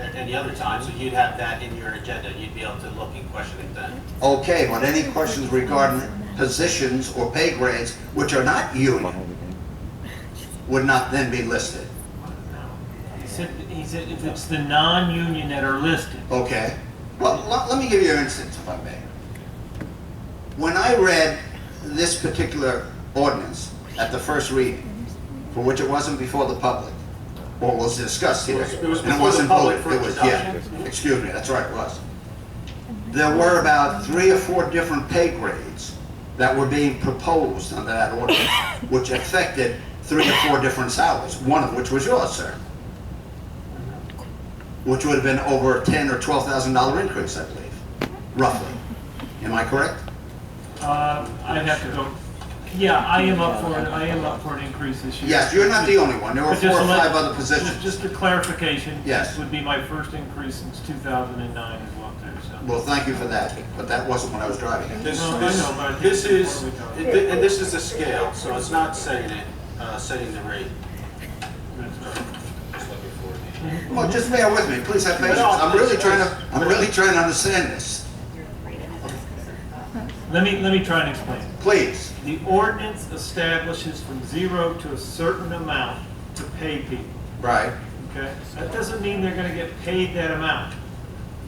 at any other time. So you'd have that in your agenda, you'd be able to look and question it then. Okay, but any questions regarding positions or pay grades which are not union would not then be listed? He said if it's the non-union that are listed. Okay. Well, let me give you an instance, if I may. When I read this particular ordinance at the first reading, for which it wasn't before the public, or was discussed here, It was and it before wasn't the public voted, for it was, yeah, adoption. excuse me, that's right, it was. There were about 3 or 4 different pay grades that were being proposed under that ordinance, which affected 3 or 4 different salaries, one of which was yours, sir. Which would have been over a $10,000 or $12,000 increase, I believe, roughly. Am I correct? I'd have to go, yeah, I am up for an increase this year. Yes, you're not the only one. There were But 4 just or to let- 5 other positions. Just a clarification. Yes. This would be my first increase since 2009 as well, too, so. Well, thank you for that, but that wasn't what I was driving at. This, No, I this, know, but I think this it's is, before we go. and this is the scale, so it's not setting it, setting the rate. Well, just bear with me, please have patience. I'm really trying to understand this. Let me try and explain. Please. The ordinance establishes from 0 to a certain amount to pay people, Right. okay? That doesn't mean they're gonna get paid that amount.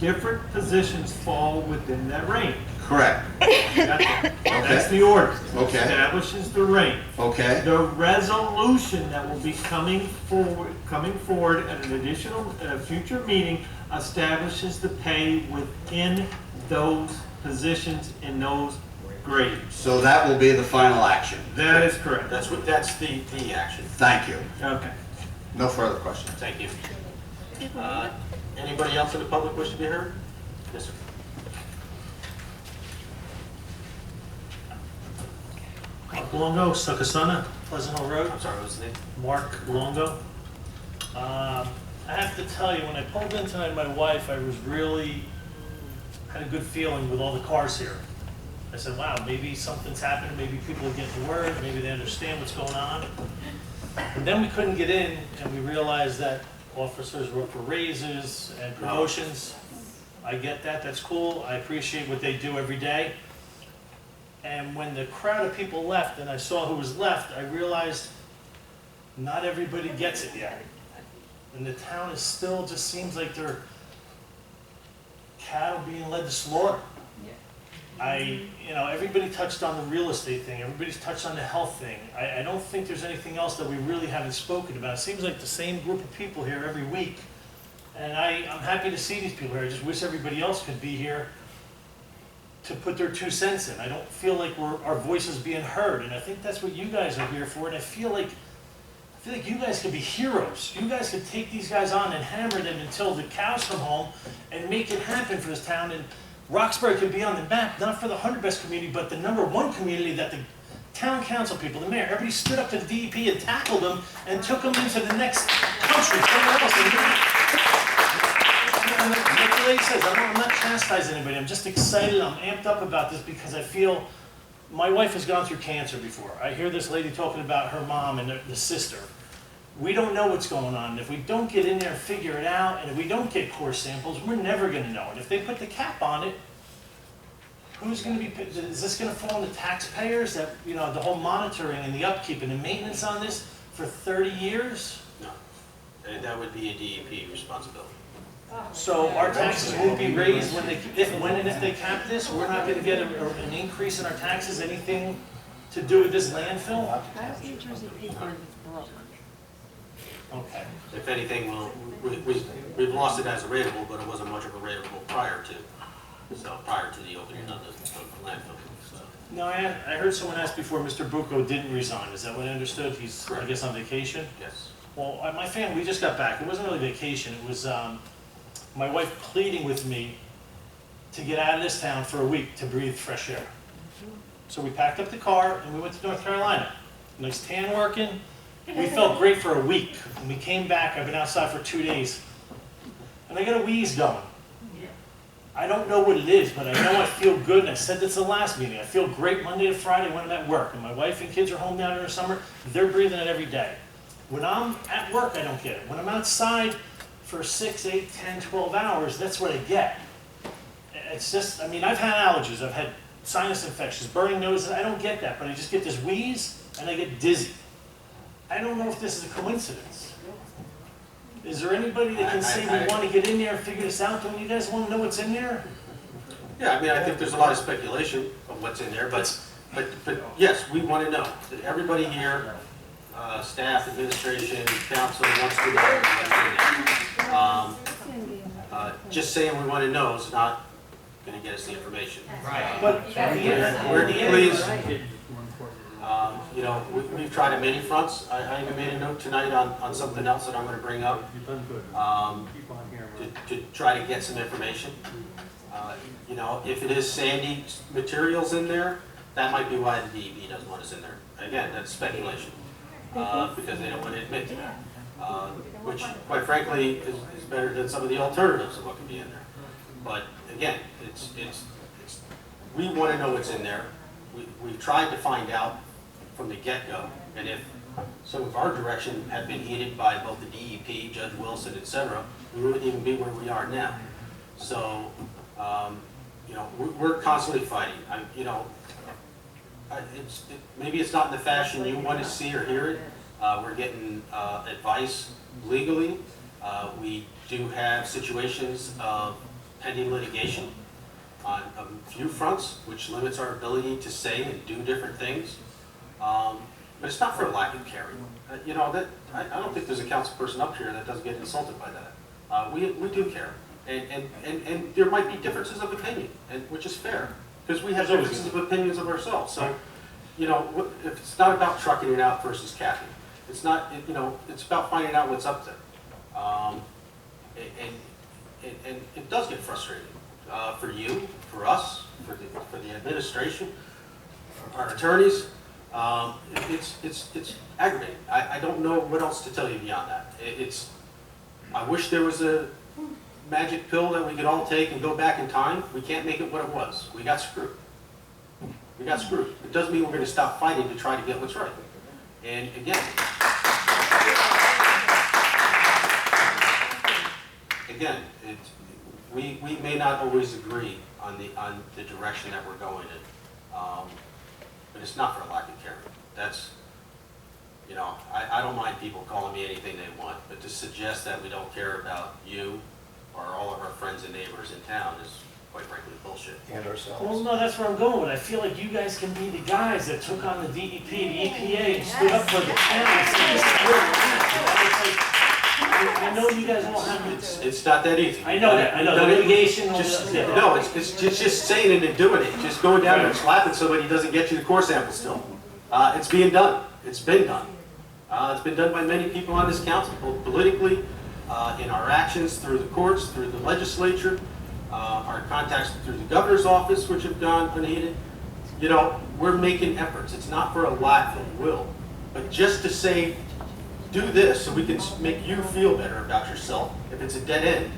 Different positions fall within that range. Correct. That's the ordinance. It Okay. establishes the range. Okay. The resolution that will be coming forward at at a future meeting establishes the pay within those positions in those grades. So that will be the final action. That is correct. That's the action. Thank you. Okay. No further questions. Thank you. Anybody else in the public wish to be heard? Yes, sir. Mark Longo, Succasunna, Pleasant Hill Road. I'm sorry, what was the name? Mark Longo. I have to tell you, when I pulled in tonight, my wife, I was really, had a good feeling with all the cars here. I said, wow, maybe something's happened, maybe people are getting word, maybe they understand what's going on. And then we couldn't get in, and we realized that officers were up for raises and promotions. I get that, that's cool, I appreciate what they do every day. And when the crowd of people left and I saw who was left, I realized not everybody gets it yet. And the town is still, just seems like they're cattle being led to slaughter. Everybody touched on the real estate thing, everybody's touched on the health thing. I don't think there's anything else that we really haven't spoken about. It seems like the same group of people here every week. And I'm happy to see these people here. I just wish everybody else could be here to put their 2 cents in. I don't feel like our voice is being heard, and I think that's what you guys are here for. And I feel like you guys could be heroes. You guys could take these guys on and hammer them until the cows come home and make it happen for this town. And Roxbury could be on the map, not for the 100 best community, but the #1 community that the town council people, the mayor, everybody stood up to the DEP and tackled them and took them into the next country, somewhere else. Like the lady says, I'm not chastising anybody, I'm just excited, I'm amped up about this because I feel, my wife has gone through cancer before. I hear this lady talking about her mom and the sister. we don't know what's going on. And if we don't get in there and figure it out, and if we don't get core samples, we're never gonna know. And if they put the cap on it, who's gonna be, is this gonna fall on the taxpayers that, you know, the whole monitoring and the upkeep and the maintenance on this for 30 years? No, and that would be a DEP responsibility. So our taxes won't be raised when they, when and if they cap this? We're not gonna get an increase in our taxes, anything to do with this landfill? Okay. If anything, we've lost it as a rateable, but it wasn't much of a rateable prior to the opening of the landfill. So. No, I heard someone ask before, Mr. Bucco didn't resign. Is that what I understood? He's, I guess, on vacation? Yes. Well, my family, we just got back. It wasn't really vacation. It was my wife pleading with me to get out of this town for a week to breathe fresh air. So we packed up the car and we went to North Carolina. Nice tan working. We felt great for a week. And we came back. I've been outside for 2 days. And I got a wheeze going. I don't know what it is, but I know I feel good. And I said this the last meeting. I feel great Monday to Friday when I'm at work. And my wife and kids are home down in the summer. They're breathing it every day. When I'm at work, I don't get it. When I'm outside for 6, 8, 10, 12 hours, that's what I get. It's just, I mean, I've had allergies. I've had sinus infections, burning noses. I don't get that, but I just get this wheeze and I get dizzy. I don't know if this is a coincidence. Is there anybody that can say we want to get in there and figure this out? Don't you guys want to know what's in there? Yeah, I mean, I think there's a lot of speculation of what's in there, but yes, we want to know. Everybody here, staff, administration, council wants to know what's in there. Just saying we want to know is not going to get us the information. Right. But please. You know, we've tried at many fronts. I even made a note tonight on something else that I'm going to bring up to try to get some information. You know, if it is sandy materials in there, that might be why the DEP doesn't want us in there. Again, that's speculation because they don't want to admit to that, which, quite frankly, is better than some of the alternatives of what could be in there. But again, we want to know what's in there. We've tried to find out from the get-go, and if some of our direction had been heeded by both the DEP, Judge Wilson, etc., we wouldn't even be where we are now. So, you know, we're constantly fighting. You know, maybe it's not in the fashion you want to see or hear it. We're getting advice legally. We do have situations of pending litigation on a few fronts, which limits our ability to say and do different things. But it's not for a lack of caring. You know, I don't think there's a council person up here that doesn't get insulted by that. We do care. And there might be differences of opinion, which is fair, because we have differences of opinions of ourselves. So, you know, if it's not about trucking it out versus capping. It's not, you know, it's about finding out what's up there. And it does get frustrating for you, for us, for the administration, our attorneys. It's aggravating. I don't know what else to tell you beyond that. I wish there was a magic pill that we could all take and go back in time. We can't make it what it was. We got screwed. We got screwed. It doesn't mean we're going to stop fighting to try to get what's right. And again, we may not always agree on the direction that we're going in. But it's not for a lack of caring. That's, you know, I don't mind people calling me anything they want, but to suggest that we don't care about you or all of our friends and neighbors in town is, quite frankly, bullshit. And ourselves. Well, no, that's where I'm going with. I feel like you guys can be the guys that took on the DEP, the EPA, and stood up for the town and said, this is where we're at. You know, I know you guys all have it's not that easy. I know that. I know the litigation. No, it's just saying it and doing it. Just going down there and slapping somebody doesn't get you the core sample still. It's being done. It's been done. It's been done by many people on this council, both politically, in our actions through the courts, through the legislature, our contacts through the governor's office, which have gone unheeded. You know, we're making efforts. It's not for a lack of will, but just to say, do this so we can make you feel better about yourself. If it's a dead end,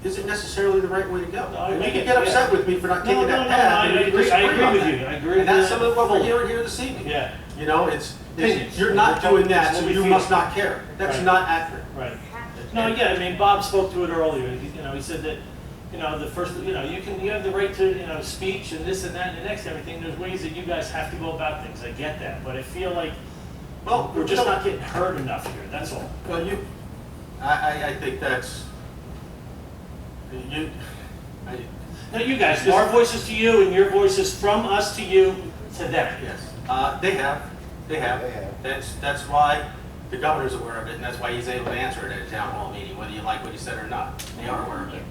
is it necessarily the right way to go? You can get upset with me for not taking that path. I agree with you. I agree. And that's some of what we're hearing here this evening. Yeah. You know, it's opinions. You're not doing that, It's so what we you feel. must not care. That's Right. not accurate. Right. No, yeah, I mean, Bob spoke to it earlier, he said that, the first, you have the right to, speech and this and that and the next, everything, there's ways that you guys have to go about things, I get that, but I feel like, Well, we're just not getting heard enough here, that's all. Well, I think that's, No, you guys, our voices to you and your voices from us to you, to them. yes, they have. That's why the governor's aware of it, and that's why he's able to answer it at a town hall meeting, whether you like what he said or not. They are aware of it.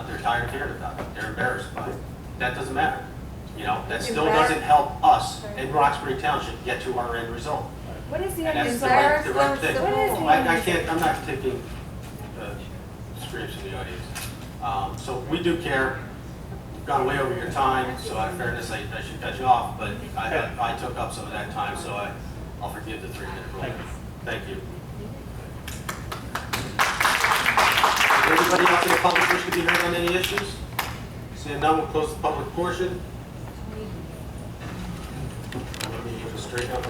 They're tired of hearing about it. They're embarrassed by it. That doesn't matter. That still doesn't help us in Roxbury Township get to our end result. What is the And that's embarrassed? the right thing. What is the I can't, I'm not taking screams from the audience. So we do care. We've gone way over your time, so out of fairness, I should cut you off, but I took up some of that time, so I'll forgive the 3-minute rule. Thank you. Is there anybody else in the public wish to be heard on any issues? Seeing none, we'll close the public portion. Let me straighten up